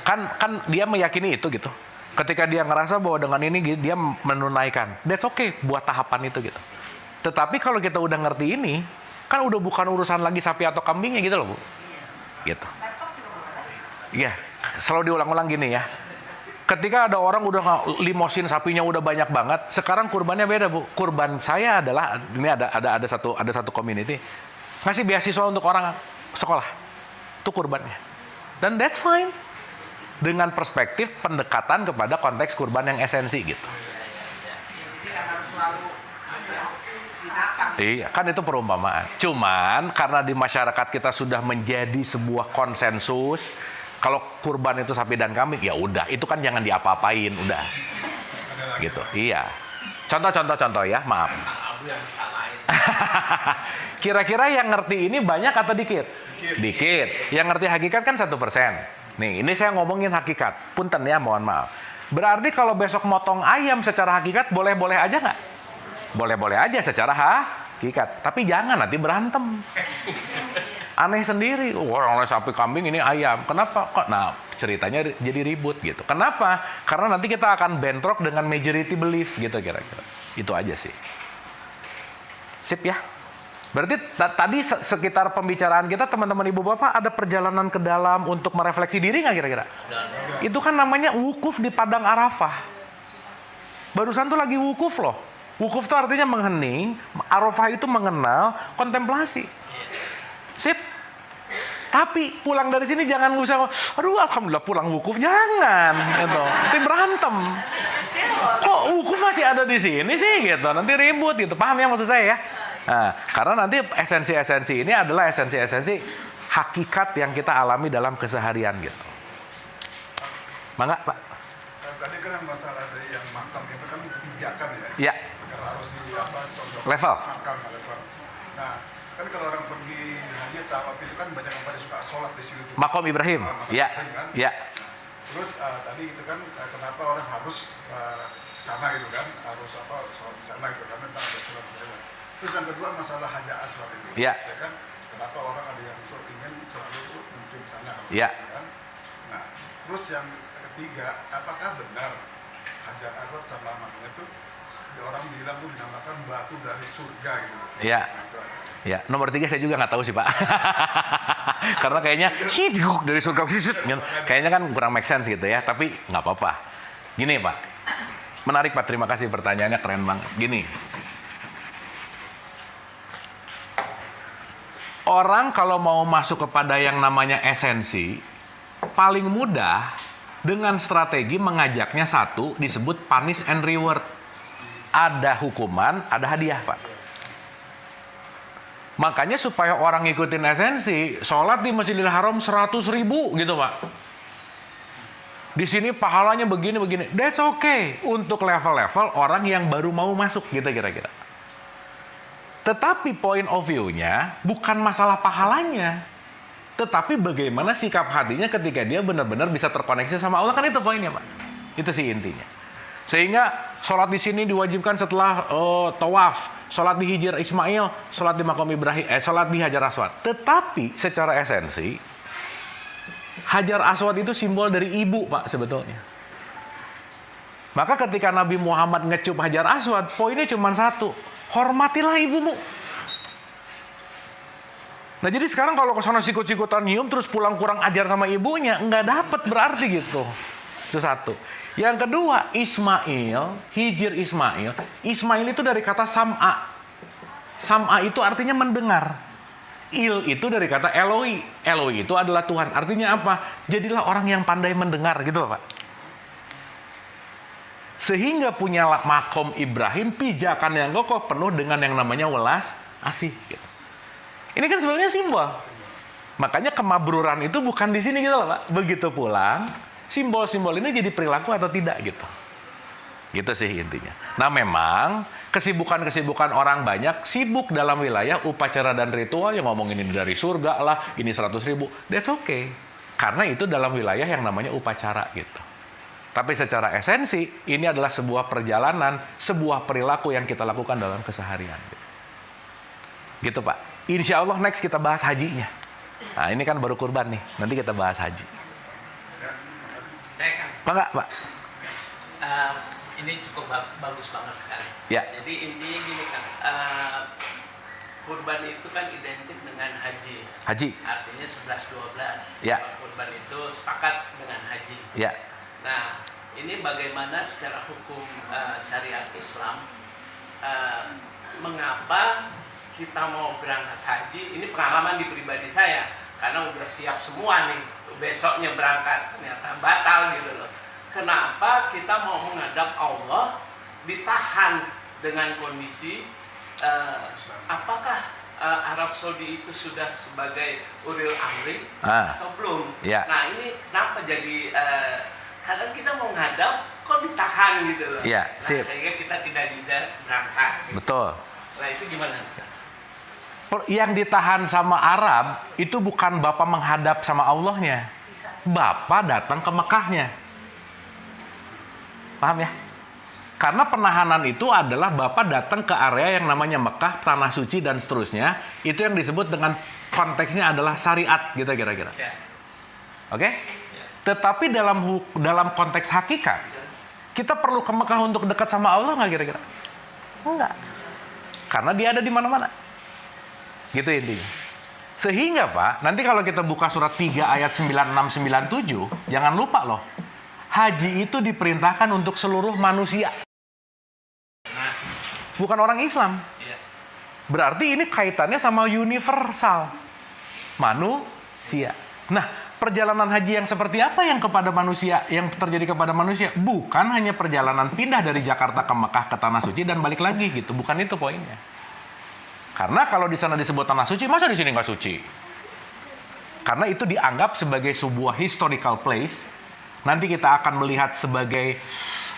Kan dia meyakini itu gitu. Ketika dia ngerasa bahwa dengan ini dia menunaikan, that's okay buat tahapan itu gitu. Tetapi kalau kita udah ngerti ini, kan udah bukan urusan lagi sapi atau kambingnya gitu loh, Bu. Gitu. Iya, selalu diulang-ulang gini ya. Ketika ada orang udah limosin sapinya udah banyak banget, sekarang kurbannya beda, Bu. Kurban saya adalah ini ada satu community ngasih beasiswa untuk orang sekolah. Itu kurbannya. Dan that's fine. Dengan perspektif pendekatan kepada konteks kurban yang esensi gitu. Jadi nggak harus selalu binatang. Iya, kan itu perumpamaan. Cuman karena di masyarakat kita sudah menjadi sebuah konsensus, kalau kurban itu sapi dan kambing, ya udah, itu kan jangan diapa-apain, udah. Gitu. Iya. Contoh ya, maaf. Kira-kira yang ngerti ini banyak atau dikit? Dikit. Yang ngerti hakikat kan 1%. Nih, ini saya ngomongin hakikat. Punten ya, mohon maaf. Berarti kalau besok motong ayam secara hakikat, boleh-boleh aja nggak? Boleh-boleh aja secara hakikat. Tapi jangan nanti berantem. Aneh sendiri. Orang sapi kambing ini ayam. Kenapa? Kok? Nah, ceritanya jadi ribut gitu. Kenapa? Karena nanti kita akan bentrok dengan majority belief gitu kira-kira. Itu aja sih. Sip ya? Berarti tadi sekitar pembicaraan kita teman-teman ibu bapak ada perjalanan ke dalam untuk merefleksi diri nggak kira-kira? Itu kan namanya wukuf di padang Arafah. Barusan tuh lagi wukuf loh. Wukuf tuh artinya menghening, Arafah itu mengenal kontemplasi. Sip. Tapi pulang dari sini jangan usah, aduh alhamdulillah pulang wukuf, jangan gitu. Nanti berantem. Kok wukuf masih ada di sini sih gitu. Nanti ribut gitu. Paham ya maksud saya ya? Nah, karena nanti esensi-esensi ini adalah esensi-esensi hakikat yang kita alami dalam keseharian gitu. Mangga, Pak. Tadi kan masalah dari yang makam itu kan kebijakan ya. Iya. Kalau harus di contoh Level. makam level. Nah, kan kalau orang pergi haji tawaf itu kan banyak yang pada suka sholat di situ. Makom Ibrahim. Iya. Iya. Terus tadi itu kan kenapa orang harus sana gitu kan, harus sholat di sana gitu kan, memang ada sholat sebenarnya. Terus yang kedua masalah hajar aswad itu, Iya. ya kan, kenapa orang ada yang ingin selalu menuju ke sana, Iya. kan? Nah, terus yang ketiga, apakah benar hajar aswad sama maknya itu orang bilang itu dinamakan batu dari surga gitu? Iya. Nah, itu aja. Ya, nomor 3 saya juga nggak tahu sih Pak. Karena kayaknya dari surga kayaknya kan kurang make sense gitu ya. Tapi nggak apa-apa. Gini Pak, menarik Pak. Terima kasih pertanyaannya keren banget. Gini, orang kalau mau masuk kepada yang namanya esensi, paling mudah dengan strategi mengajaknya satu disebut punish and reward. Ada hukuman, ada hadiah Pak. Makanya supaya orang ngikutin esensi, sholat di Masjidil Haram 100.000 gitu Pak. Di sini pahalanya begini-begini. That's okay untuk level-level orang yang baru mau masuk gitu kira-kira. Tetapi point of view-nya bukan masalah pahalanya. Tetapi bagaimana sikap hatinya ketika dia benar-benar bisa terkoneksi sama Allah, kan itu poinnya Pak. Itu sih intinya. Sehingga sholat di sini diwajibkan setelah tawaf, sholat di Hijr Ismail, sholat di Makom Ibrahim, sholat di Hajar Aswad. Tetapi secara esensi, Hajar Aswad itu simbol dari ibu Pak sebetulnya. Maka ketika Nabi Muhammad ngecup Hajar Aswad, poinnya cuma satu, hormatilah ibumu. Nah jadi sekarang kalau kesana sikut-sikutan nyium terus pulang kurang ajar sama ibunya, nggak dapet berarti gitu. Itu satu. Yang kedua, Ismail, Hijr Ismail. Ismail itu dari kata sam'a. Sam'a itu artinya mendengar. Il itu dari kata Eloi. Eloi itu adalah Tuhan. Artinya apa? Jadilah orang yang pandai mendengar gitu loh Pak. Sehingga punya makom Ibrahim, pijakan yang kokoh penuh dengan yang namanya welas asih. Gitu. Ini kan sebenarnya simbol. Makanya kemabruran itu bukan di sini gitu loh Pak. Begitu pulang, simbol-simbol ini jadi perilaku atau tidak gitu. Gitu sih intinya. Nah memang kesibukan-kesibukan orang banyak sibuk dalam wilayah upacara dan ritual yang ngomongin ini dari surga lah, ini 100.000. That's okay. Karena itu dalam wilayah yang namanya upacara gitu. Tapi secara esensi, ini adalah sebuah perjalanan, sebuah perilaku yang kita lakukan dalam keseharian. Gitu Pak. Insya Allah next kita bahas hajinya. Nah ini kan baru kurban nih, nanti kita bahas haji. Saya kan, Pak. ini cukup bagus banget sekali. Ya. Jadi intinya gini kan, kurban itu kan identik dengan haji. Haji. Artinya 11-12. Ya. Kurban itu sepakat dengan haji. Ya. Nah, ini bagaimana secara hukum syariat Islam, mengapa kita mau berangkat haji? Ini pengalaman di pribadi saya, karena udah siap semua nih, besoknya berangkat, ternyata batal gitu loh. Kenapa kita mau menghadap Allah, ditahan dengan kondisi, apakah Arab Saudi itu sudah sebagai Ulil Amri atau belum? Ya. Nah ini kenapa jadi kadang kita mau ngadap kok ditahan gitu loh. Ya, sip. Sehingga kita tidak berangkat. Gitu. Betul. Nah itu gimana? Yang ditahan sama Arab itu bukan Bapak menghadap sama Allahnya. Bapak datang ke Mekahnya. Paham ya? Karena penahanan itu adalah Bapak datang ke area yang namanya Mekah, Tanah Suci, dan seterusnya. Itu yang disebut dengan konteksnya adalah syariat, gitu kira-kira. Ya. Oke? Tetapi dalam konteks hakikat, kita perlu ke Mekah untuk dekat sama Allah nggak kira-kira? Enggak. Karena dia ada di mana-mana. Gitu intinya. Sehingga Pak, nanti kalau kita buka surat 3 ayat 96-97, jangan lupa loh. Haji itu diperintahkan untuk seluruh manusia. Bukan orang Islam. Iya. Berarti ini kaitannya sama universal. Manusia. Nah, perjalanan haji yang seperti apa yang kepada manusia, yang terjadi kepada manusia? Bukan hanya perjalanan pindah dari Jakarta ke Mekah ke Tanah Suci dan balik lagi gitu. Bukan itu poinnya. Karena kalau di sana disebut Tanah Suci, masa di sini nggak suci? Karena itu dianggap sebagai sebuah historical place. Nanti kita akan melihat sebagai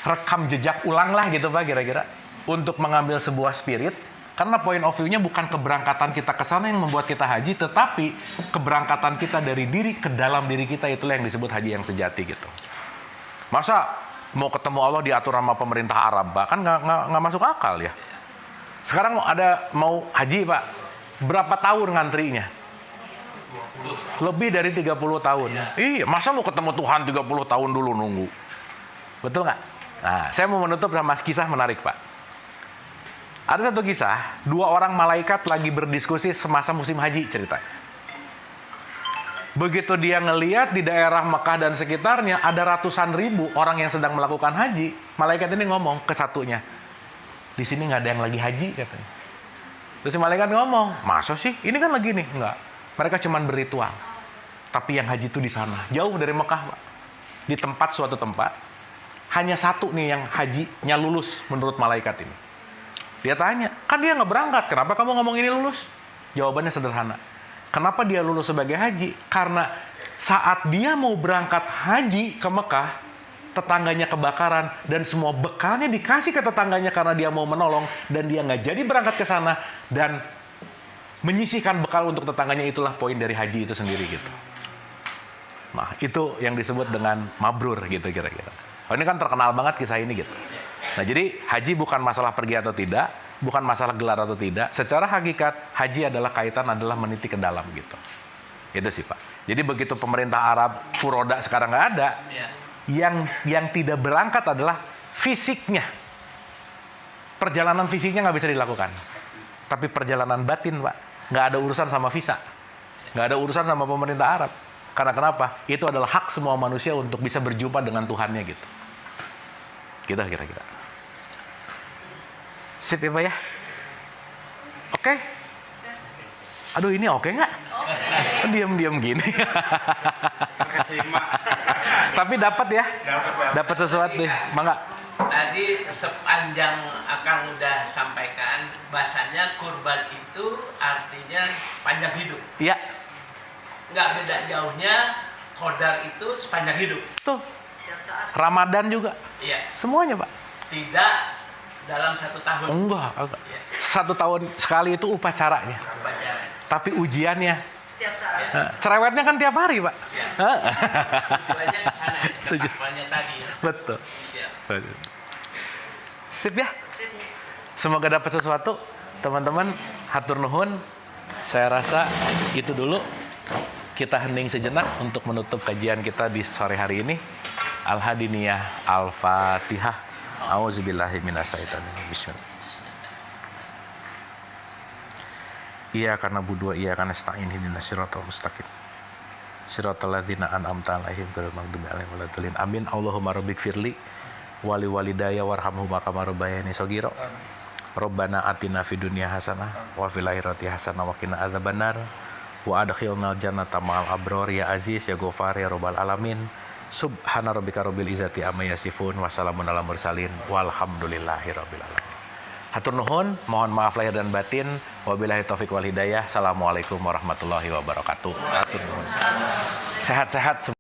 rekam jejak ulang lah gitu Pak kira-kira. Untuk mengambil sebuah spirit. Karena point of view-nya bukan keberangkatan kita ke sana yang membuat kita haji, tetapi keberangkatan kita dari diri ke dalam diri kita, itulah yang disebut haji yang sejati gitu. Masa mau ketemu Allah diatur sama pemerintah Arab Pak? Kan nggak masuk akal ya. Sekarang ada mau haji Pak, berapa tahun ngantrinya? Lebih dari 30 tahun. Iya, masa mau ketemu Tuhan 30 tahun dulu nunggu? Betul nggak? Nah, saya mau menutup sama kisah menarik Pak. Ada satu kisah, 2 orang malaikat lagi berdiskusi semasa musim haji ceritanya. Begitu dia ngeliat di daerah Mekah dan sekitarnya ada ratusan ribu orang yang sedang melakukan haji, malaikat ini ngomong ke satunya, di sini nggak ada yang lagi haji katanya. Terus si malaikat ngomong, masa sih? Ini kan lagi nih, nggak. Mereka cuma berritual. Tapi yang haji itu di sana, jauh dari Mekah Pak. Di suatu tempat, hanya satu nih yang hajinya lulus menurut malaikat ini. Dia tanya, kan dia nggak berangkat, kenapa kamu ngomong ini lulus? Jawabannya sederhana. Kenapa dia lulus sebagai haji? Karena saat dia mau berangkat haji ke Mekah, tetangganya kebakaran, dan semua bekalnya dikasih ke tetangganya karena dia mau menolong, dan dia nggak jadi berangkat ke sana, dan menyisihkan bekal untuk tetangganya. Itulah poin dari haji itu sendiri gitu. Nah, itu yang disebut dengan mabrur gitu kira-kira. Oh, ini kan terkenal banget kisah ini gitu. Nah, jadi haji bukan masalah pergi atau tidak, bukan masalah gelar atau tidak. Secara hakikat, haji adalah kaitan adalah meniti ke dalam gitu. Itu sih Pak. Jadi begitu pemerintah Arab furoda sekarang nggak ada, yang tidak berangkat adalah fisiknya. Perjalanan fisiknya nggak bisa dilakukan. Tapi perjalanan batin Pak, nggak ada urusan sama visa. Nggak ada urusan sama pemerintah Arab. Karena kenapa? Itu adalah hak semua manusia untuk bisa berjumpa dengan Tuhannya gitu. Gitu kira-kira. Sip ya Pak ya? Oke? Aduh ini oke nggak? Oke. Diam-diam gini. Tapi dapat ya? Dapat sesuatu deh. Mangga. Tadi sepanjang Akang udah sampaikan, bahasanya kurban itu artinya sepanjang hidup. Iya. Nggak beda jauhnya, qadar itu sepanjang hidup. Tuh. Setiap saat. Ramadan juga. Iya. Semuanya Pak. Tidak dalam 1 tahun. Enggak. Iya. 1 tahun sekali itu upacaranya. Upacara. Tapi ujiannya. Setiap saat. Cerewetnya kan tiap hari Pak. Ya. Tujuannya ke sana. Setuju. ketakwaannya tadi ya. Betul. Siap. Betul. Sip ya. Semoga dapat sesuatu, teman-teman. Hatur nuhun. Saya rasa itu dulu. Kita hening sejenak untuk menutup kajian kita di sore hari ini. Al-Hadiniyah Al-Fatihah. Auzubillahi minasyaitonir Bismillah. Iyyaka na'budu wa iyyaka nasta'in ihdinas siratal mustaqim. Siratal ladzina an'amta 'alaihim ghairil maghdubi 'alaihim waladdallin. Amin. Allahumma rabbighfirli wa li walidayya warhamhuma kama rabbayani shaghira. Rabbana atina fid dunya hasanah wa fil akhirati hasanah wa qina adzabannar. Wa adkhilnal jannata ma'al abrar ya aziz ya ghafar ya rabbal alamin. Subhana rabbika rabbil izzati amma yasifun wa salamun alal mursalin walhamdulillahi rabbil alamin. Hatur nuhun, mohon maaf lahir dan batin. Wabillahi taufik wal hidayah. Assalamualaikum warahmatullahi wabarakatuh. Hatur nuhun. Sehat-sehat semua.